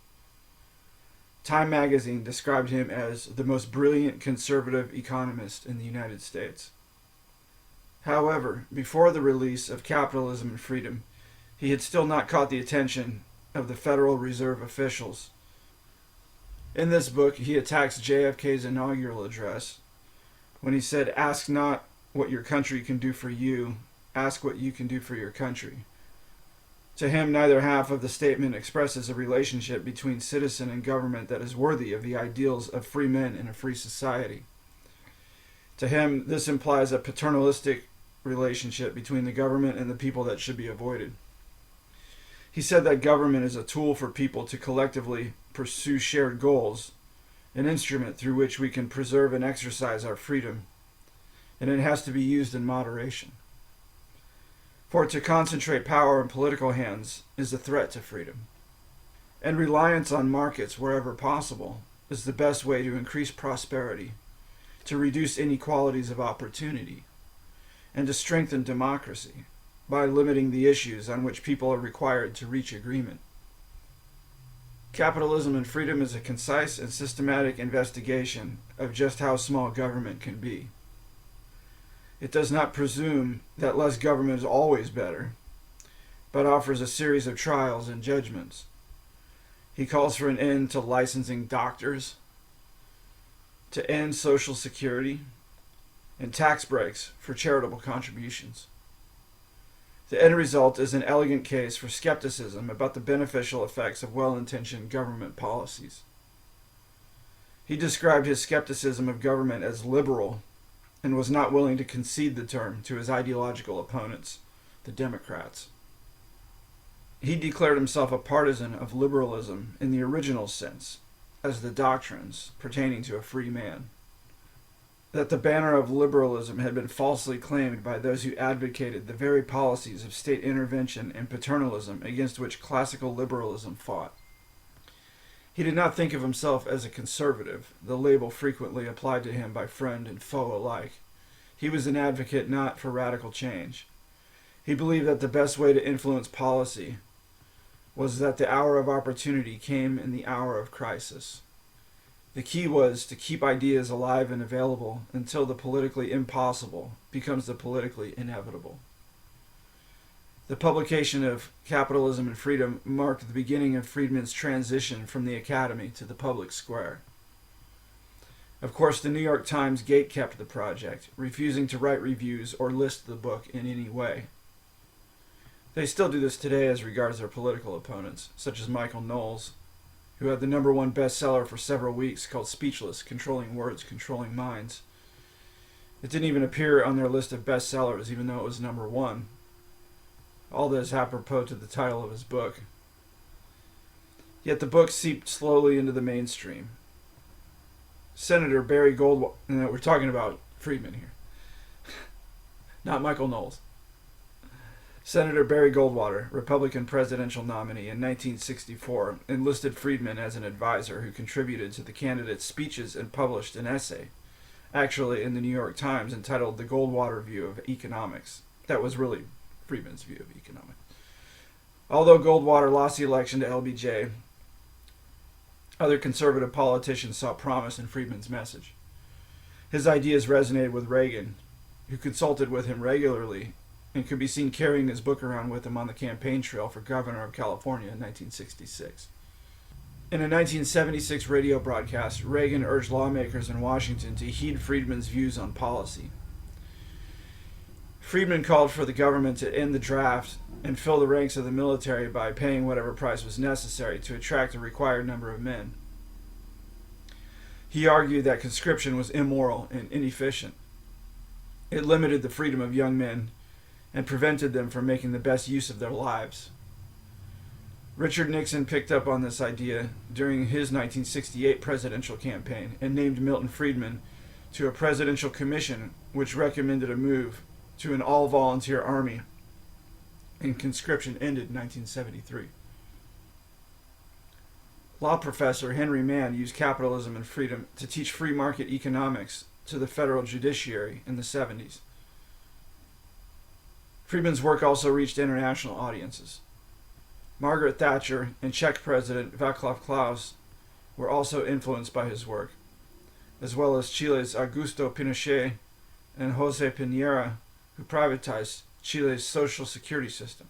Time magazine described him as the most brilliant conservative economist in the United States. However, before the release of Capitalism and Freedom, he had still not caught the attention of the Federal Reserve officials. In this book, he attacks JFK's inaugural address when he said, "Ask not what your country can do for you, ask what you can do for your country. To him, neither half of the statement expresses a relationship between citizen and government that is worthy of the ideals of free men in a free society. To him, this implies a paternalistic relationship between the government and the people that should be avoided. He said that government is a tool for people to collectively pursue shared goals, an instrument through which we can preserve and exercise our freedom, and it has to be used in moderation. For to concentrate power in political hands is a threat to freedom. And reliance on markets wherever possible is the best way to increase prosperity, to reduce inequalities of opportunity, and to strengthen democracy by limiting the issues on which people are required to reach agreement. Capitalism and Freedom is a concise and systematic investigation of just how small government can be. It does not presume that less government is always better, but offers a series of trials and judgments. He calls for an end to licensing doctors, to end Social Security, and tax breaks for charitable contributions. The end result is an elegant case for skepticism about the beneficial effects of well-intentioned government policies. He described his skepticism of government as liberal and was not willing to concede the term to his ideological opponents, the Democrats. He declared himself a partisan of liberalism in the original sense, as the doctrines pertaining to a free man. That the banner of liberalism had been falsely claimed by those who advocated the very policies of state intervention and paternalism against which classical liberalism fought. He did not think of himself as a conservative, the label frequently applied to him by friend and foe alike. He was an advocate not for radical change. He believed that the best way to influence policy was that the hour of opportunity came in the hour of crisis. The key was to keep ideas alive and available until the politically impossible becomes the politically inevitable. The publication of Capitalism and Freedom marked the beginning of Friedman's transition from the academy to the public square. Of course, the New York Times gatekept the project, refusing to write reviews or list the book in any way. They still do this today as regards their political opponents, such as Michael Knowles, who had the #1 bestseller for several weeks called Speechless, Controlling Words, Controlling Minds. It didn't even appear on their list of bestsellers, even though it was #1. All this apropos to the title of his book. Yet the book seeped slowly into the mainstream. Senator Barry Goldwater, we're talking about Friedman here, not Michael Knowles. Senator Barry Goldwater, Republican presidential nominee in 1964, enlisted Friedman as an advisor who contributed to the candidate's speeches and published an essay, actually in the New York Times, entitled The Goldwater View of Economics. That was really Friedman's view of economics. Although Goldwater lost the election to LBJ, other conservative politicians saw promise in Friedman's message. His ideas resonated with Reagan, who consulted with him regularly and could be seen carrying his book around with him on the campaign trail for governor of California in 1966. In a 1976 radio broadcast, Reagan urged lawmakers in Washington to heed Friedman's views on policy. Friedman called for the government to end the draft and fill the ranks of the military by paying whatever price was necessary to attract the required number of men. He argued that conscription was immoral and inefficient. It limited the freedom of young men and prevented them from making the best use of their lives. Richard Nixon picked up on this idea during his 1968 presidential campaign and named Milton Friedman to a presidential commission which recommended a move to an all-volunteer army, and conscription ended in 1973. Law professor Henry Mann used Capitalism and Freedom to teach free market economics to the federal judiciary in the 70s. Friedman's work also reached international audiences. Margaret Thatcher and Czech President Václav Klaus were also influenced by his work, as well as Chile's Augusto Pinochet and José Piñera, who privatized Chile's social security system.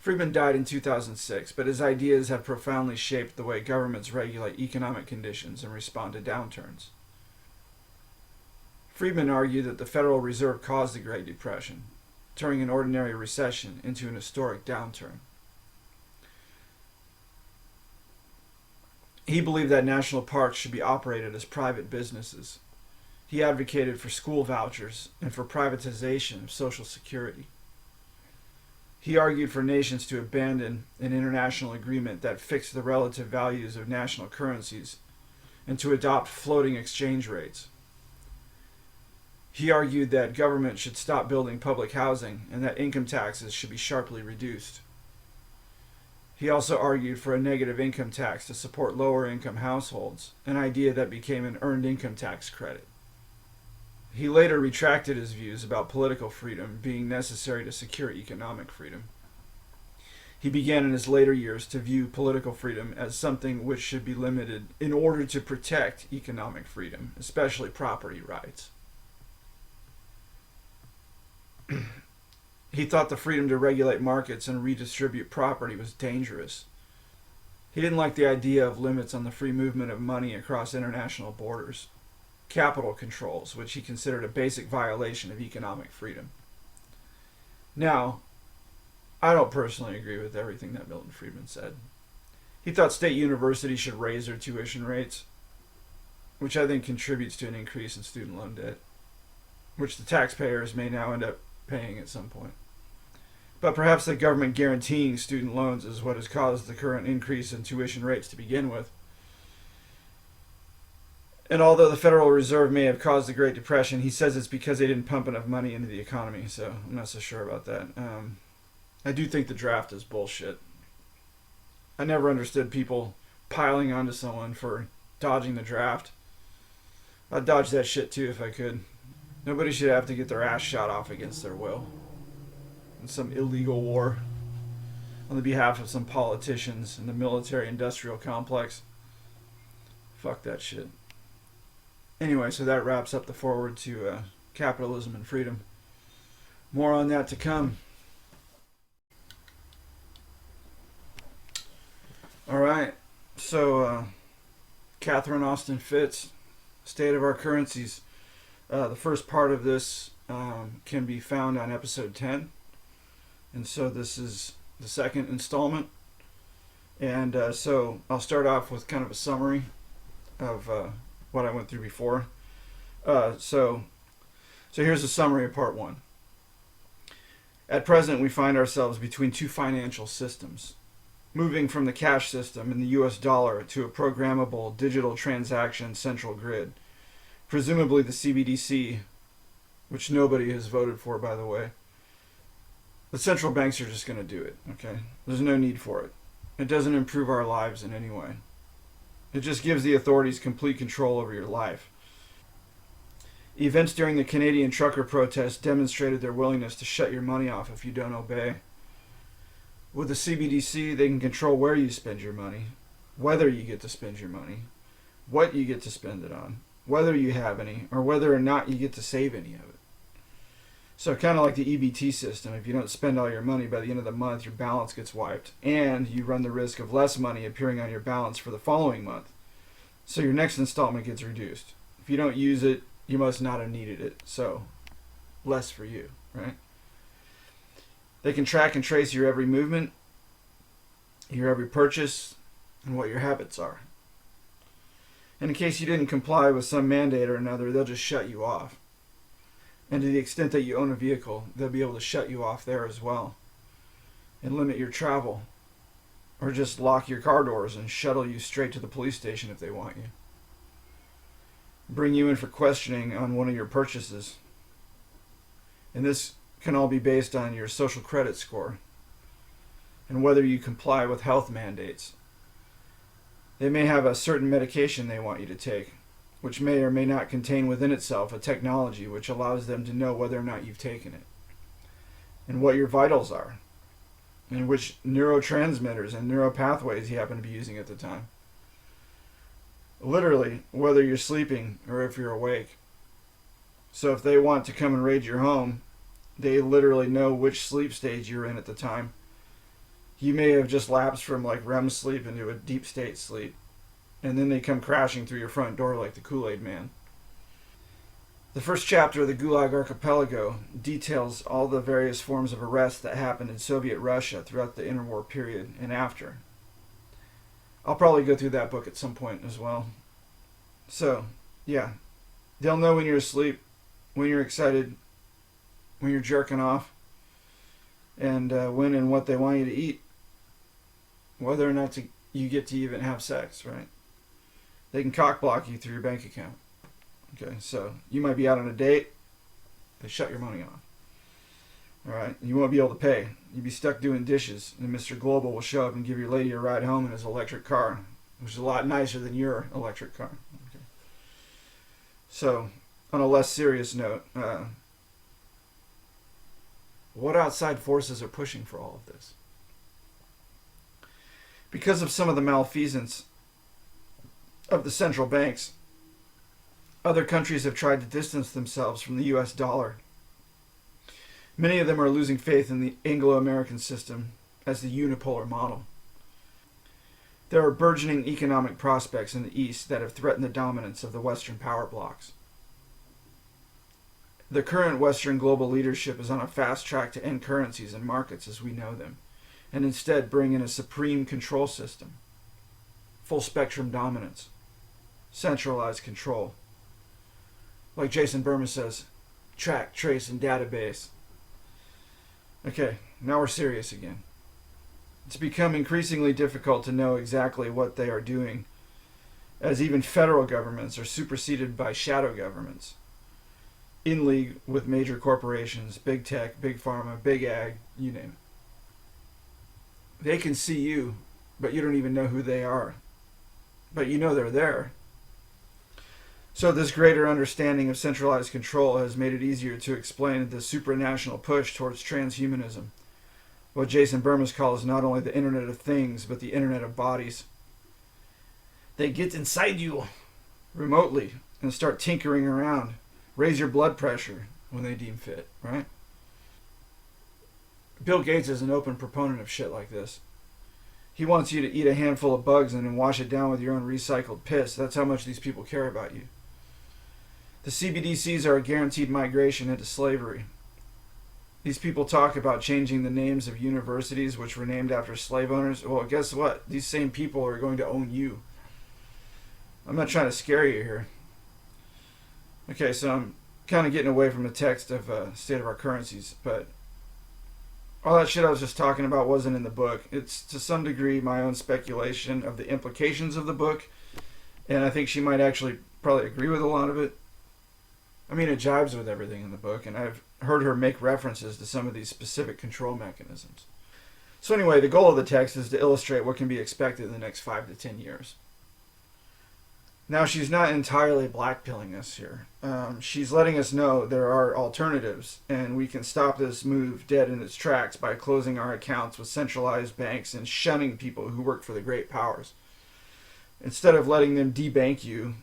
Friedman died in 2006, but his ideas have profoundly shaped the way governments regulate economic conditions and respond to downturns. Friedman argued that the Federal Reserve caused the Great Depression, turning an ordinary recession into an historic downturn. He believed that national parks should be operated as private businesses. He advocated for school vouchers and for privatization of Social Security. He argued for nations to abandon an international agreement that fixed the relative values of national currencies and to adopt floating exchange rates. He argued that government should stop building public housing and that income taxes should be sharply reduced. He also argued for a negative income tax to support lower income households, an idea that became an earned income tax credit. He later retracted his views about political freedom being necessary to secure economic freedom. He began in his later years to view political freedom as something which should be limited in order to protect economic freedom, especially property rights. He thought the freedom to regulate markets and redistribute property was dangerous. He didn't like the idea of limits on the free movement of money across international borders, capital controls, which he considered a basic violation of economic freedom. Now, I don't personally agree with everything that Milton Friedman said. He thought state universities should raise their tuition rates, which I think contributes to an increase in student loan debt, which the taxpayers may now end up paying at some point. But perhaps the government guaranteeing student loans is what has caused the current increase in tuition rates to begin with. And although the Federal Reserve may have caused the Great Depression, he says it's because they didn't pump enough money into the economy, so I'm not so sure about that. I do think the draft is bullshit. I never understood people piling onto someone for dodging the draft. I'd dodge that shit too if I could. Nobody should have to get their ass shot off against their will in some illegal war on the behalf of some politicians in the military-industrial complex. Fuck that shit. Anyway, so that wraps up the foreword to Capitalism and Freedom. More on that to come. Alright, so Catherine Austin Fitts, State of Our Currencies. The first part of this can be found on episode 10. And so this is the second installment. And so I'll start off with kind of a summary of what I went through before. So here's a summary of part 1. At present, we find ourselves between two financial systems, moving from the cash system in the US dollar to a programmable digital transaction central grid, presumably the CBDC, which nobody has voted for, by the way. The central banks are just going to do it, okay? There's no need for it. It doesn't improve our lives in any way. It just gives the authorities complete control over your life. Events during the Canadian trucker protest demonstrated their willingness to shut your money off if you don't obey. With the CBDC, they can control where you spend your money, whether you get to spend your money, what you get to spend it on, whether you have any, or whether or not you get to save any of it. So kind of like the EBT system, if you don't spend all your money by the end of the month, your balance gets wiped, and you run the risk of less money appearing on your balance for the following month. So your next installment gets reduced. If you don't use it, you must not have needed it, so less for you, right? They can track and trace your every movement, your every purchase, and what your habits are. And in case you didn't comply with some mandate or another, they'll just shut you off. And to the extent that you own a vehicle, they'll be able to shut you off there as well and limit your travel, or just lock your car doors and shuttle you straight to the police station if they want you. Bring you in for questioning on one of your purchases. And this can all be based on your social credit score and whether you comply with health mandates. They may have a certain medication they want you to take, which may or may not contain within itself a technology which allows them to know whether or not you've taken it, and what your vitals are, and which neurotransmitters and neuropathways you happen to be using at the time. Literally, whether you're sleeping or if you're awake. So if they want to come and raid your home, they literally know which sleep stage you're in at the time. You may have just lapsed from like REM sleep into a deep state sleep, and then they come crashing through your front door like the Kool-Aid Man. The first chapter of the Gulag Archipelago details all the various forms of arrest that happened in Soviet Russia throughout the interwar period and after. I'll probably go through that book at some point as well. So, yeah. They'll know when you're asleep, when you're excited, when you're jerking off, and when and what they want you to eat. Whether or not you get to even have sex, right? They can cock block you through your bank account. Okay, so you might be out on a date, they shut your money off. Alright, you won't be able to pay. You'll be stuck doing dishes, and Mr. Global will show up and give your lady a ride home in his electric car, which is a lot nicer than your electric car. Okay. So, on a less serious note, what outside forces are pushing for all of this? Because of some of the malfeasance of the central banks, other countries have tried to distance themselves from the US dollar. Many of them are losing faith in the Anglo-American system as the unipolar model. There are burgeoning economic prospects in the East that have threatened the dominance of the Western power blocks. The current Western global leadership is on a fast track to end currencies and markets as we know them, and instead bring in a supreme control system, full spectrum dominance, centralized control. Like Jason Burma says, track, trace, and database. Okay, now we're serious again. It's become increasingly difficult to know exactly what they are doing, as even federal governments are superseded by shadow governments, in league with major corporations, big tech, big pharma, big ag, you name it. They can see you, but you don't even know who they are. But you know they're there. So this greater understanding of centralized control has made it easier to explain the supranational push towards transhumanism, what Jason Burmas calls not only the Internet of Things, but the Internet of Bodies. They get inside you remotely and start tinkering around, raise your blood pressure when they deem fit, right? Bill Gates is an open proponent of shit like this. He wants you to eat a handful of bugs and then wash it down with your own recycled piss. That's how much these people care about you. The CBDCs are a guaranteed migration into slavery. These people talk about changing the names of universities which were named after slave owners. Well, guess what? These same people are going to own you. I'm not trying to scare you here. Okay, so I'm kind of getting away from the text of State of Our Currencies, but all that shit I was just talking about wasn't in the book. It's to some degree my own speculation of the implications of the book, and I think she might actually probably agree with a lot of it. I mean, it jives with everything in the book, and I've heard her make references to some of these specific control mechanisms. So anyway, the goal of the text is to illustrate what can be expected in the next 5 to 10 years. Now, she's not entirely blackpilling us here. She's letting us know there are alternatives, and we can stop this move dead in its tracks by closing our accounts with centralized banks and shunning people who work for the great powers. Instead of letting them debank you,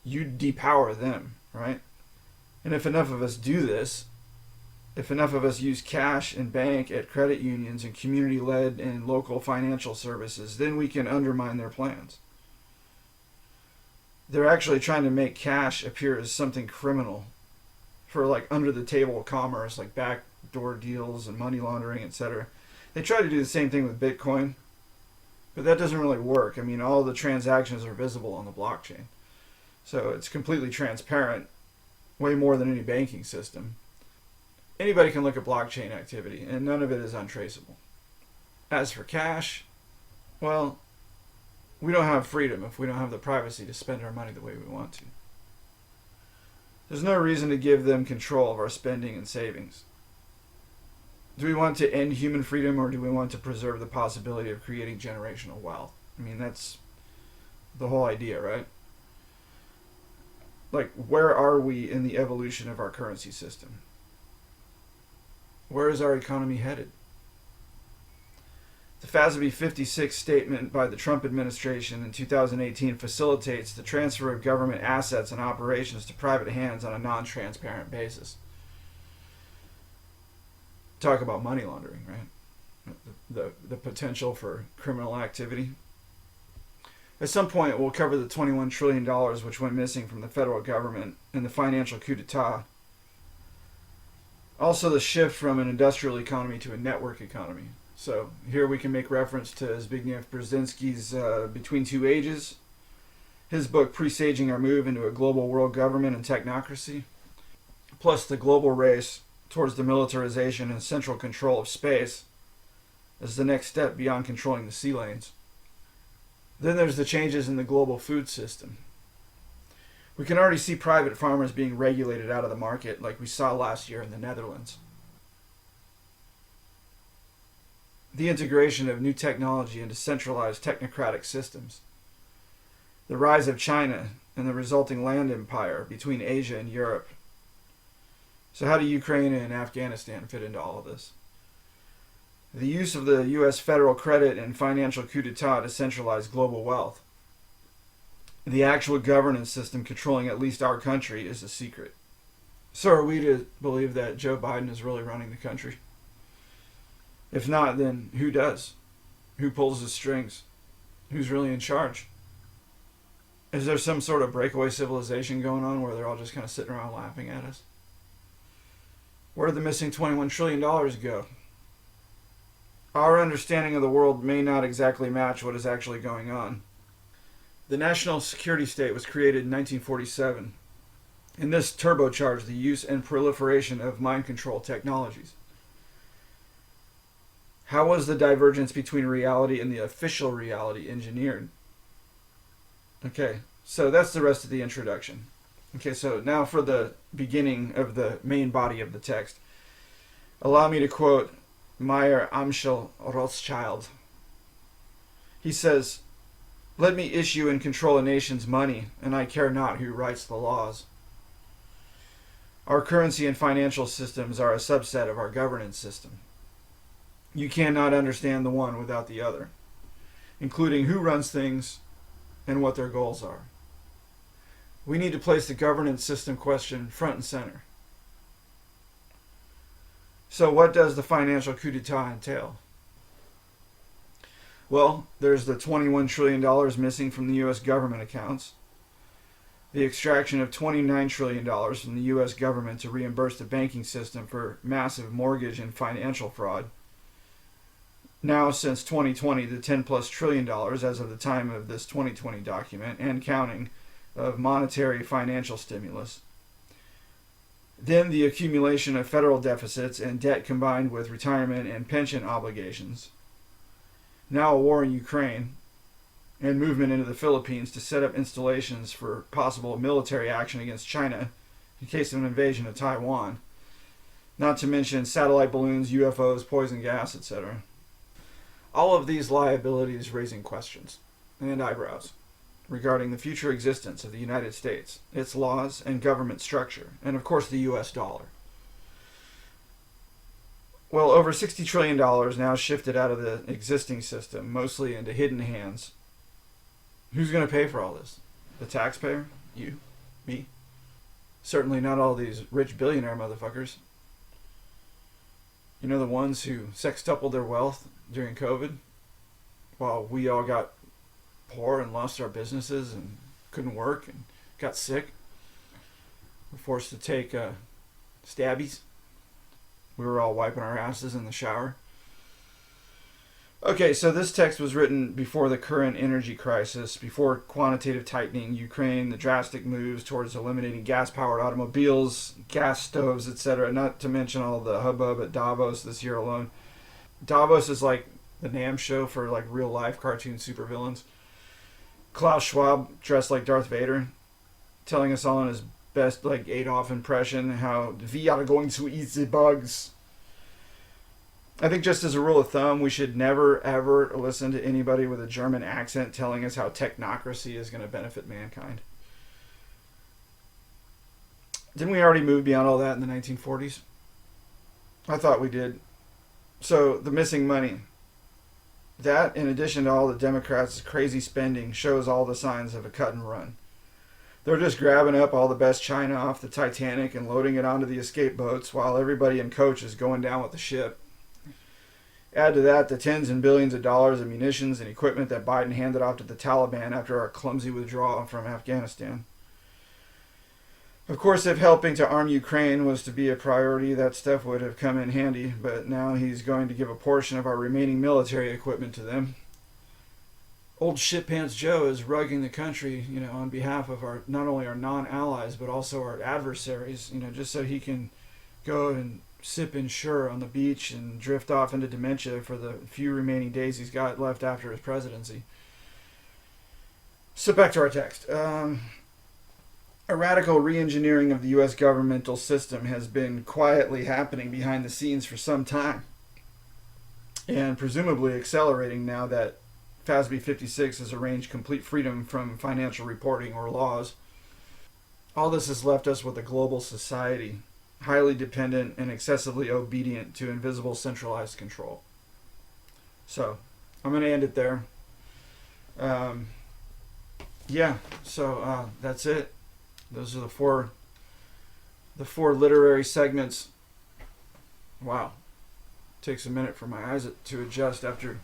you depower them, right? And if enough of us do this, if enough of us use cash and bank at credit unions and community-led and local financial services, then we can undermine their plans. They're actually trying to make cash appear as something criminal for like under-the-table commerce, like backdoor deals and money laundering, etc. They try to do the same thing with Bitcoin, but that doesn't really work. I mean, all the transactions are visible on the blockchain. So it's completely transparent, way more than any banking system. Anybody can look at blockchain activity, and none of it is untraceable. As for cash, well, we don't have freedom if we don't have the privacy to spend our money the way we want to. There's no reason to give them control of our spending and savings. Do we want to end human freedom, or do we want to preserve the possibility of creating generational wealth? I mean, that's the whole idea, right? Like, where are we in the evolution of our currency system? Where is our economy headed? The FASB 56 statement by the Trump administration in 2018 facilitates the transfer of government assets and operations to private hands on a non-transparent basis. Talk about money laundering, right? The potential for criminal activity. At some point, we'll cover the $21 trillion which went missing from the federal government and the financial coup d'etat. Also, the shift from an industrial economy to a network economy. So here we can make reference to Zbigniew Brzezinski's Between Two Ages, his book Presaging Our Move into a Global World Government and Technocracy, plus the global race towards the militarization and central control of space as the next step beyond controlling the sea lanes. Then there's the changes in the global food system. We can already see private farmers being regulated out of the market like we saw last year in the Netherlands. The integration of new technology into centralized technocratic systems. The rise of China and the resulting land empire between Asia and Europe. So how do Ukraine and Afghanistan fit into all of this? The use of the U.S. federal credit and financial coup d'etat to centralize global wealth. The actual governance system controlling at least our country is a secret. So are we to believe that Joe Biden is really running the country? If not, then who does? Who pulls the strings? Who's really in charge? Is there some sort of breakaway civilization going on where they're all just kind of sitting around laughing at us? Where did the missing $21 trillion go? Our understanding of the world may not exactly match what is actually going on. The national security state was created in 1947, and this turbocharged the use and proliferation of mind control technologies. How was the divergence between reality and the official reality engineered? Okay, so that's the rest of the introduction. Okay, so now for the beginning of the main body of the text. Allow me to quote Meyer Amschel Rothschild. He says, "Let me issue and control a nation's money, and I care not who writes the laws. Our currency and financial systems are a subset of our governance system. You cannot understand the one without the other, including who runs things and what their goals are. We need to place the governance system question front and center. So what does the financial coup d'etat entail? Well, there's the $21 trillion missing from the U.S. government accounts, the extraction of $29 trillion from the U.S. government to reimburse the banking system for massive mortgage and financial fraud. Now, since 2020, the $10+ trillion as of the time of this 2020 document, and counting, of monetary financial stimulus. Then the accumulation of federal deficits and debt combined with retirement and pension obligations. Now a war in Ukraine, and movement into the Philippines to set up installations for possible military action against China in case of an invasion of Taiwan. Not to mention satellite balloons, UFOs, poison gas, etc. All of these liabilities raising questions and eyebrows regarding the future existence of the United States, its laws and government structure, and of course the US dollar. Well, over $60 trillion now shifted out of the existing system, mostly into hidden hands. Who's going to pay for all this? The taxpayer? You? Me? Certainly not all these rich billionaire motherfuckers. You know, the ones who sextupled their wealth during COVID while we all got poor and lost our businesses and couldn't work and got sick. We're forced to take stabbies. We were all wiping our asses in the shower. Okay, so this text was written before the current energy crisis, before quantitative tightening, Ukraine, the drastic moves towards eliminating gas-powered automobiles, gas stoves, etc., not to mention all the hubbub at Davos this year alone. Davos is like the NAMM show for like real-life cartoon supervillains. Klaus Schwab dressed like Darth Vader, telling us all in his best like Adolf impression how we are going to eat the bugs. I think just as a rule of thumb, we should never ever listen to anybody with a German accent telling us how technocracy is going to benefit mankind. Didn't we already move beyond all that in the 1940s? I thought we did. So the missing money. That, in addition to all the Democrats' crazy spending, shows all the signs of a cut and run. They're just grabbing up all the best china off the Titanic and loading it onto the escape boats while everybody in coach is going down with the ship. Add to that the tens and billions of dollars of munitions and equipment that Biden handed off to the Taliban after our clumsy withdrawal from Afghanistan. Of course, if helping to arm Ukraine was to be a priority, that stuff would have come in handy, but now he's going to give a portion of our remaining military equipment to them. Old Shitpants Joe is rugging the country, on behalf of our not only our non-allies but also our adversaries, just so he can go and sip Ensure on the beach and drift off into dementia for the few remaining days he's got left after his presidency. So back to our text. A radical re-engineering of the U.S. governmental system has been quietly happening behind the scenes for some time, and presumably accelerating now that FASB 56 has arranged complete freedom from financial reporting or laws. All this has left us with a global society, highly dependent and excessively obedient to invisible centralized control. So, I'm going to end it there. That's it. Those are the four literary segments. Wow. Takes a minute for my eyes to adjust after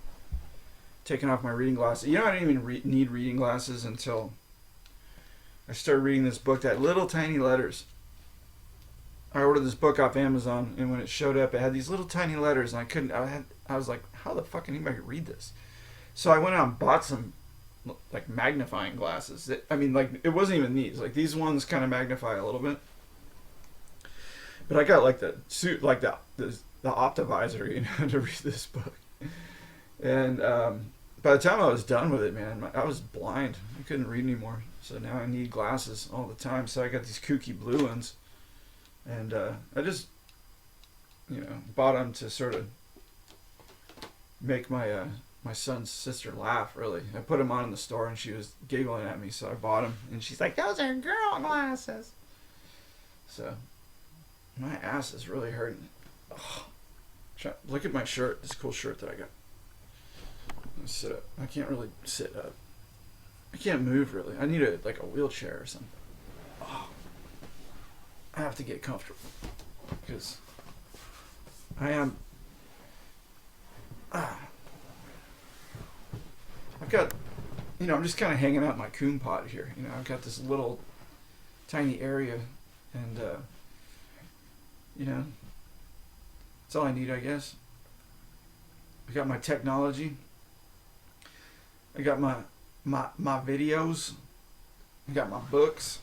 taking off my reading glasses. I didn't even need reading glasses until I started reading this book, that little tiny letters. I ordered this book off Amazon, and when it showed up, it had these little tiny letters, and I was like, how the fuck can anybody read this? So I went out and bought some magnifying glasses. It wasn't even these. These ones kind of magnify a little bit. But I got the suit, the Optivisor, to read this book. And by the time I was done with it, man, I was blind. I couldn't read anymore. So now I need glasses all the time. So I got these kooky blue ones. And I just, bought them to sort of make my son's sister laugh, really. I put them on in the store, and she was giggling at me, so I bought them. And she's like, those are girl glasses. So, my ass is really hurting. Oh, look at my shirt, this cool shirt that I got. Let's sit up. I can't really sit up. I can't move, really. I need a wheelchair or something. Oh. I have to get comfortable because I am. I've got, I'm just kind of hanging out in my coon pod here. I've got this little tiny area, and that's all I need, I guess. I got my technology. I got my videos. I got my books.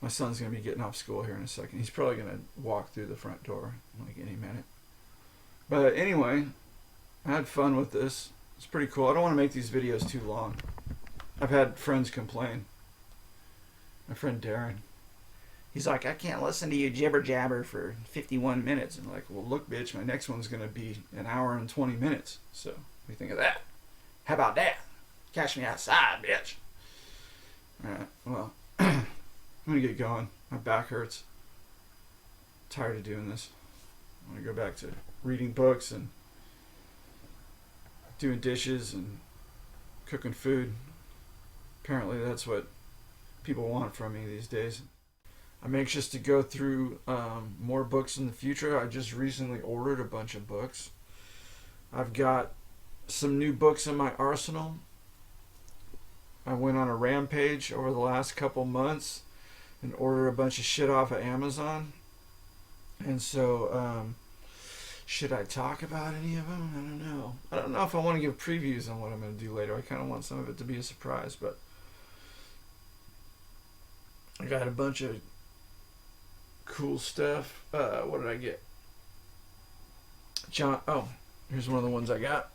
My son's going to be getting off school here in a second. He's probably going to walk through the front door any minute. But anyway, I had fun with this. It's pretty cool. I don't want to make these videos too long. I've had friends complain. My friend Darren. He's like, I can't listen to you jibber jabber for 51 minutes. And I'm like, well, look, bitch, my next one's going to be an hour and 20 minutes. So, what do you think of that? How about that? Catch me outside, bitch. Alright, well, I'm going to get going. My back hurts. I'm tired of doing this. I want to go back to reading books and doing dishes and cooking food. Apparently that's what people want from me these days. I'm anxious to go through more books in the future. I just recently ordered a bunch of books. I've got some new books in my arsenal. I went on a rampage over the last couple months and ordered a bunch of shit off of Amazon. And so, should I talk about any of them? I don't know. I don't know if I want to give previews on what I'm going to do later. I kind of want some of it to be a surprise, but I got a bunch of cool stuff. What did I get? Here's one of the ones I got.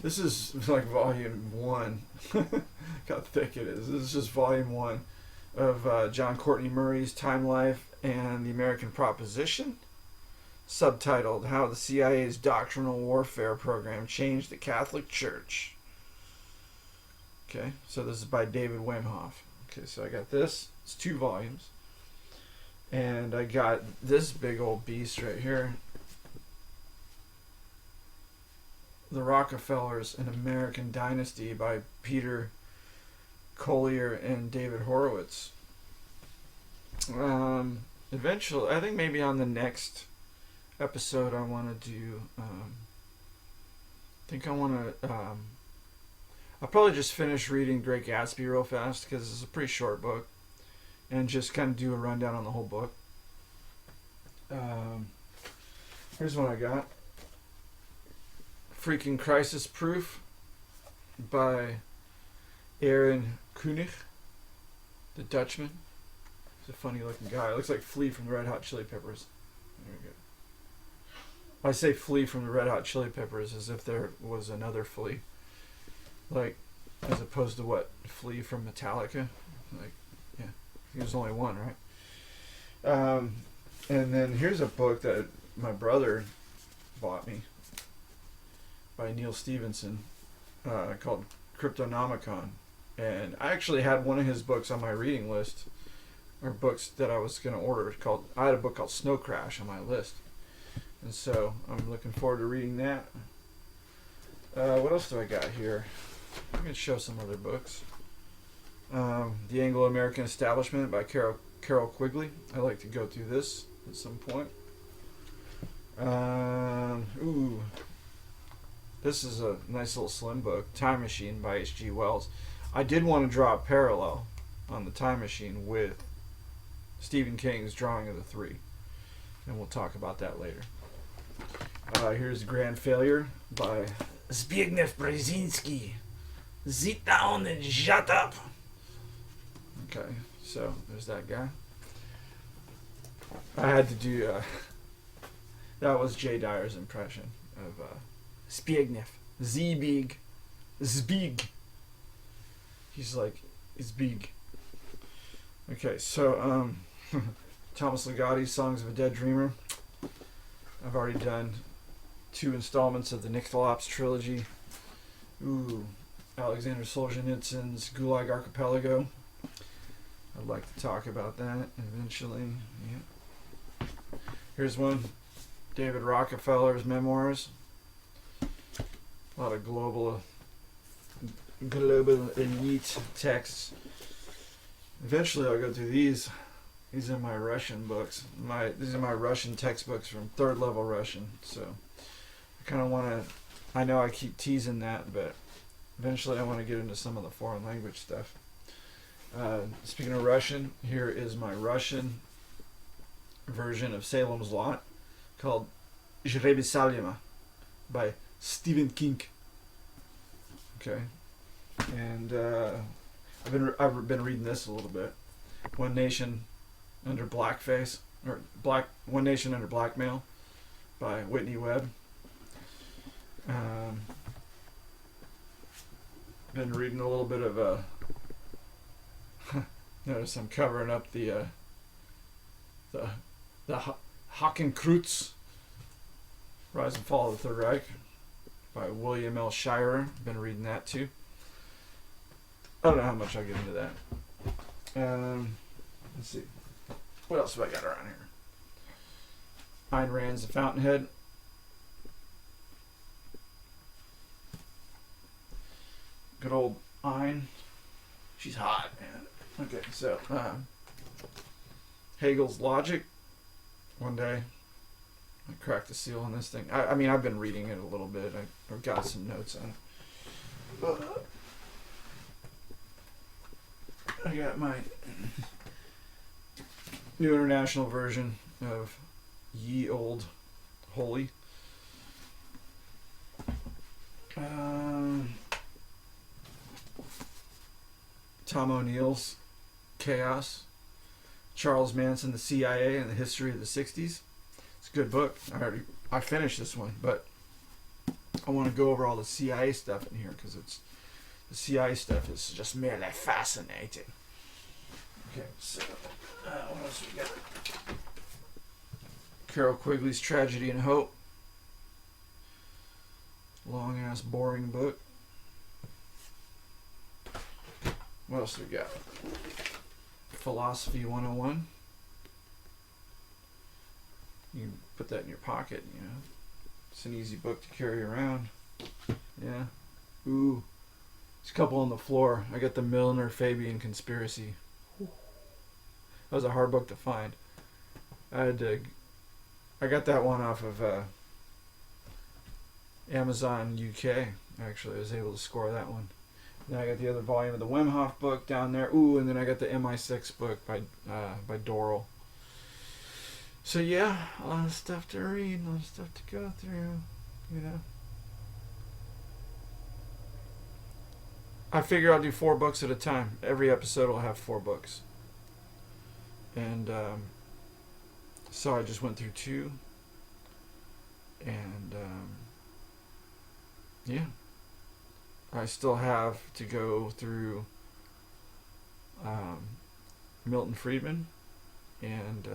This is like volume 1. Look how thick it is. This is just volume 1 of John Courtney Murray's Time, Life, and the American Proposition, subtitled How the CIA's Doctrinal Warfare Program Changed the Catholic Church. Okay, so this is by David Wemhoff. Okay, so I got this. It's 2 volumes. And I got this big old beast right here. The Rockefellers, An American Dynasty by Peter Collier and David Horowitz. Eventually, I think maybe on the next episode, I want to do. I think I want to. I'll probably just finish reading Great Gatsby real fast because it's a pretty short book, and just kind of do a rundown on the whole book. Here's one I got. Freaking Crisis Proof by Aaron Koenig, the Dutchman. He's a funny looking guy. It looks like Flea from the Red Hot Chili Peppers. There we go. I say Flea from the Red Hot Chili Peppers as if there was another Flea. Like, as opposed to what? Flea from Metallica? Like, yeah. There's only one, right? And then here's a book that my brother bought me by Neil Stevenson called Cryptonomicon. And I actually had one of his books on my reading list, or books that I was going to order. I had a book called Snow Crash on my list. And so I'm looking forward to reading that. What else do I got here? I'm going to show some other books. The Anglo-American Establishment by Carol Quigley. I'd like to go through this at some point. This is a nice little slim book, Time Machine by H.G. Wells. I did want to draw a parallel on the Time Machine with Stephen King's Drawing of the Three, and we'll talk about that later. Here's Grand Failure by Zbigniew Brzezinski. Sit down and shut up. Okay, so there's that guy. I had to do that was Jay Dyer's impression of Zbigniew. Zbig. He's like, it's big. Okay, so Thomas Ligotti's Songs of a Dead Dreamer. I've already done 2 installments of the Nyctalops trilogy. Alexander Solzhenitsyn's Gulag Archipelago. I'd like to talk about that eventually. Yeah. Here's one. David Rockefeller's memoirs. A lot of global elite texts. Eventually I'll go through these. These are my Russian books. These are my Russian textbooks from 3rd level Russian. So I kind of want to, I know I keep teasing that, but eventually I want to get into some of the foreign language stuff. Speaking of Russian, here is my Russian version of Salem's Lot called Жребий Салема by Stephen King. Okay. And I've been reading this a little bit. One Nation Under Blackface, or One Nation Under Blackmail by Whitney Webb. Been reading a little bit of notice I'm covering up the Hakenkreuz, Rise and Fall of the Third Reich by William L. Shirer. Been reading that too. I don't know how much I'll get into that. Let's see. What else have I got around here? Ayn Rand's The Fountainhead. Good old Ayn. She's hot, man. Okay, so Hegel's Logic. One day I cracked the seal on this thing. I mean, I've been reading it a little bit. I've got some notes on it. I got my New International Version of Ye Old Holy. Tom O'Neill's Chaos. Charles Manson, the CIA, and the History of the 60s. It's a good book. I finished this one, but I want to go over all the CIA stuff in here because the CIA stuff is just merely fascinating. Okay, so what else we got? Carol Quigley's Tragedy and Hope. Long ass boring book. What else do we got? Philosophy 101. You can put that in your pocket, you know. It's an easy book to carry around. Yeah. Ooh. There's a couple on the floor. I got the Milner Fabian Conspiracy. That was a hard book to find. I got that one off of Amazon UK. Actually, I was able to score that one. Then I got the other volume of the Wim Hof book down there. Ooh, and then I got the MI6 book by Doral. So yeah, a lot of stuff to read, a lot of stuff to go through, you know. I figure I'll do 4 books at a time. Every episode will have 4 books. And so I just went through 2. And yeah. I still have to go through Milton Friedman and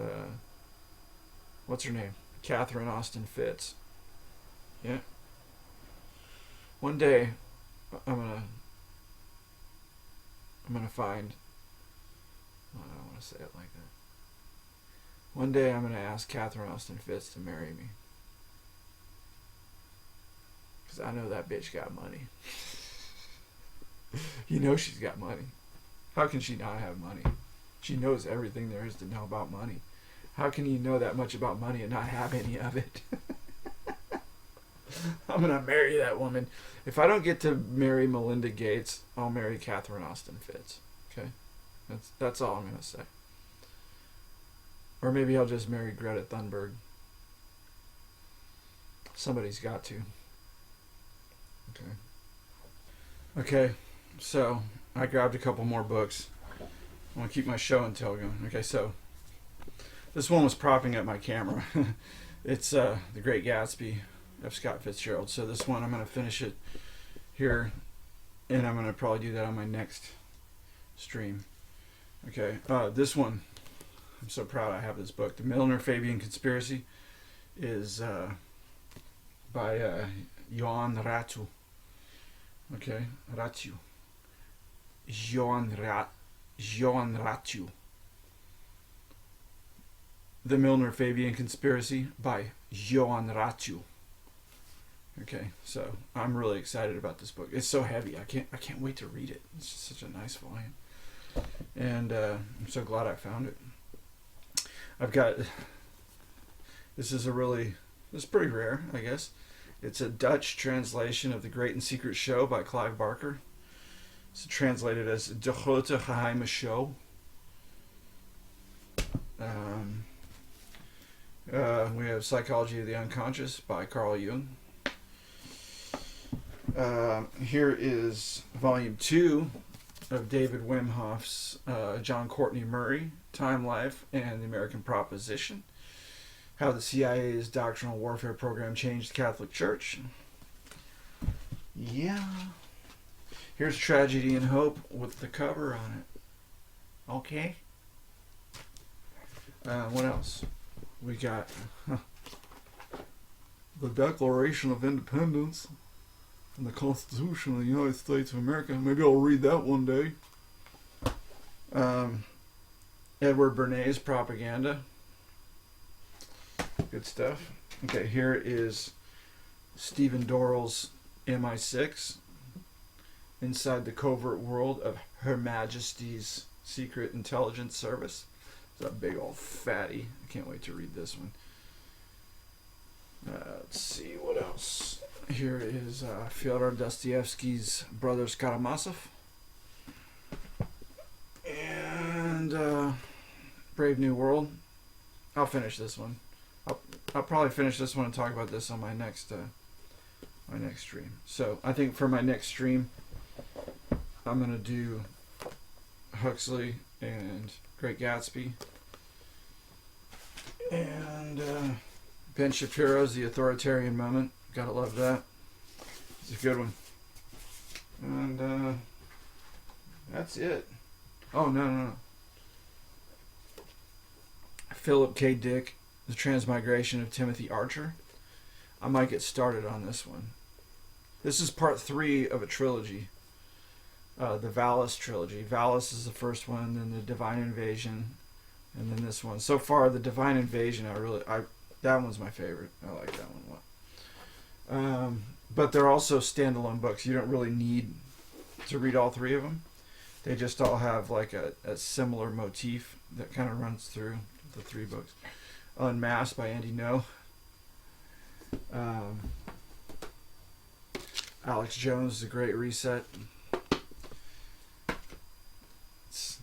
what's her name? Catherine Austin Fitts. Yeah. One day I'm gonna find. Well, I don't want to say it like that. One day I'm gonna ask Catherine Austin Fitts to marry me. Because I know that bitch got money. You know she's got money. How can she not have money? She knows everything there is to know about money. How can you know that much about money and not have any of it? I'm going to marry that woman. If I don't get to marry Melinda Gates, I'll marry Catherine Austin Fitts. Okay? That's all I'm going to say. Or maybe I'll just marry Greta Thunberg. Somebody's got to. Okay, so I grabbed a couple more books. I want to keep my show and tell going. Okay, so this one was propping up my camera. It's The Great Gatsby, F. Scott Fitzgerald. So this one, I'm going to finish it here, and I'm going to probably do that on my next stream. Okay, this one, I'm so proud I have this book. The Milner-Fabian Conspiracy is by Ioan Ratu. Okay, Ratu. Ioan Ratu. The Milner-Fabian Conspiracy by Ioan Ratu. Okay, so I'm really excited about this book. It's so heavy. I can't wait to read it. It's just such a nice volume, and I'm so glad I found it. I've got. This is pretty rare, I guess. It's a Dutch translation of The Great and Secret Show by Clive Barker. It's translated as De Grote Geheime Show. We have Psychology of the Unconscious by Carl Jung. Here is Volume 2 of David Wim Hof's John Courtney Murray, Time, Life, and the American Proposition. How the CIA's doctrinal warfare program changed the Catholic Church. Yeah. Here's Tragedy and Hope with the cover on it. Okay. What else? We got the Declaration of Independence and the Constitution of the United States of America. Maybe I'll read that one day. Edward Bernays' Propaganda. Good stuff. Okay, here is Stephen Dorrell's MI6, Inside the Covert World of Her Majesty's Secret Intelligence Service. It's a big old fatty. I can't wait to read this one. Let's see, what else? Here is Fyodor Dostoevsky's Brothers Karamazov. And Brave New World. I'll finish this one. I'll probably finish this one and talk about this on my next stream. So I think for my next stream, I'm gonna do Huxley and Great Gatsby, and Ben Shapiro's The Authoritarian Moment. Gotta love that. It's a good one. And that's it. Oh no. Philip K. Dick, The Transmigration of Timothy Archer. I might get started on this one. This is part 3 of a trilogy. The Valis trilogy. Valis is the first one, then the Divine Invasion, and then this one. So far, the Divine Invasion, that one's my favorite. I like that one a lot. But they're also standalone books. You don't really need to read all 3 of them. They just all have like a similar motif that kind of runs through the 3 books. Unmasked by Andy No. Alex Jones' The Great Reset. It's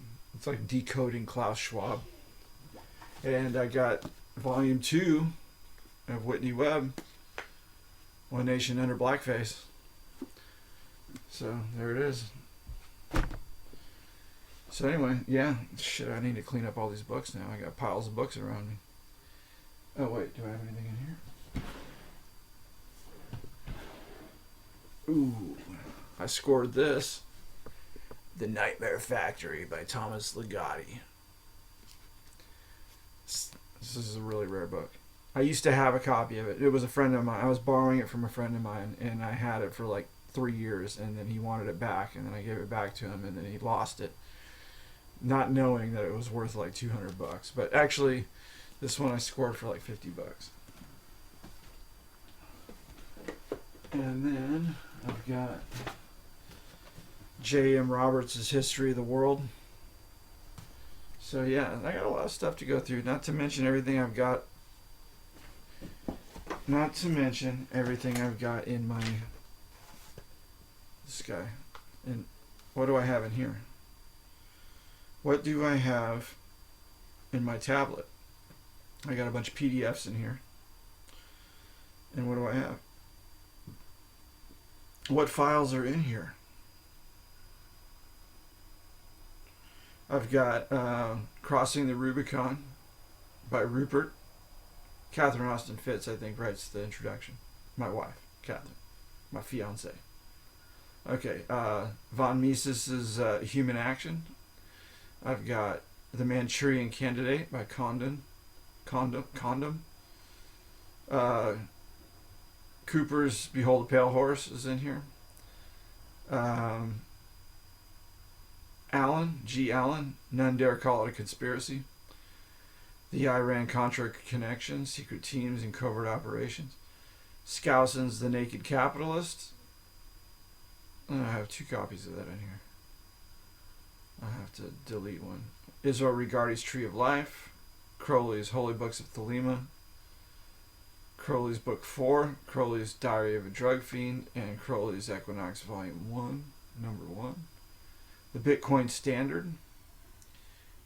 like decoding Klaus Schwab. And I got volume 2 of Whitney Webb, One Nation Under Blackface. So there it is. So anyway, yeah, shit, I need to clean up all these books now. I got piles of books around me. Oh wait, do I have anything in here? Ooh, I scored this. The Nightmare Factory by Thomas Ligotti. This is a really rare book. I used to have a copy of it. It was a friend of mine. I was borrowing it from a friend of mine, and I had it for like 3 years, and then he wanted it back, and then I gave it back to him, and then he lost it, not knowing that it was worth like $200. But actually, this one I scored for like $50. And then I've got J.M. Roberts' History of the World. So yeah, I got a lot of stuff to go through. Not to mention everything I've got. Not to mention everything I've got in my. This guy. And what do I have in here? What do I have in my tablet? I got a bunch of PDFs in here. And what do I have? What files are in here? I've got Crossing the Rubicon by Rupert. Catherine Austin Fitz, I think, writes the introduction. My wife, Catherine. My fiance. Okay, Von Mises' Human Action. I've got The Manchurian Candidate by Condon. Cooper's Behold a Pale Horse is in here. G. Allen, None Dare Call It a Conspiracy. The Iran-Contra Connection, Secret Teams and Covert Operations. Skousen's The Naked Capitalist. I have 2 copies of that in here. I have to delete one. Israel Regardie's Tree of Life. Crowley's Holy Books of Thelema. Crowley's Book 4. Crowley's Diary of a Drug Fiend. And Crowley's Equinox Volume 1, Number 1. The Bitcoin Standard.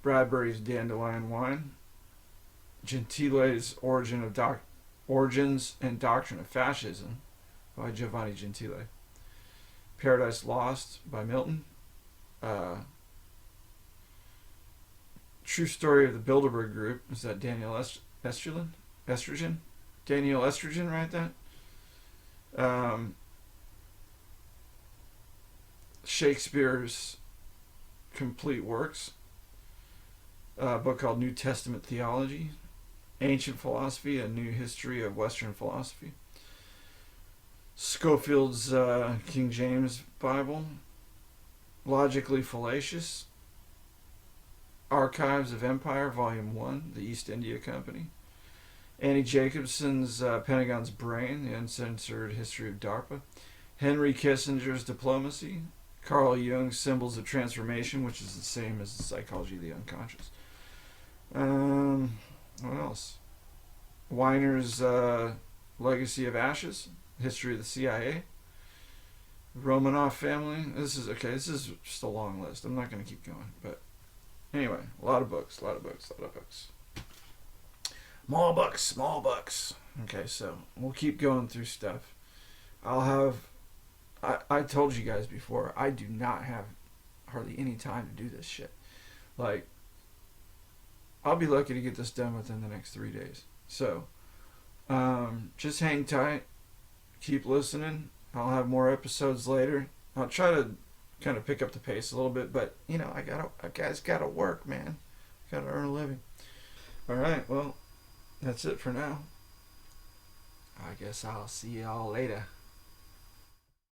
Bradbury's Dandelion Wine. Gentile's Origins and Doctrine of Fascism by Giovanni Gentile. Paradise Lost by Milton. True Story of the Bilderberg Group. Is that Daniel Estrogen? Daniel Estrogen, right? That. Shakespeare's Complete Works. A book called New Testament Theology. Ancient Philosophy, A New History of Western Philosophy. Schofield's King James Bible. Logically Fallacious. Archives of Empire, Volume 1, The East India Company. Annie Jacobson's Pentagon's Brain, The Uncensored History of DARPA. Henry Kissinger's Diplomacy. Carl Jung's Symbols of Transformation, which is the same as the Psychology of the Unconscious. What else? Weiner's Legacy of Ashes, History of the CIA. Romanov Family. This is just a long list. I'm not going to keep going, but anyway, a lot of books. More books, small books. Okay, so we'll keep going through stuff. I told you guys before, I do not have hardly any time to do this shit. Like, I'll be lucky to get this done within the next 3 days. So, just hang tight. Keep listening. I'll have more episodes later. I'll try to kind of pick up the pace a little bit, but, I guys gotta work, man. Gotta earn a living. Alright, well, that's it for now. I guess I'll see y'all later.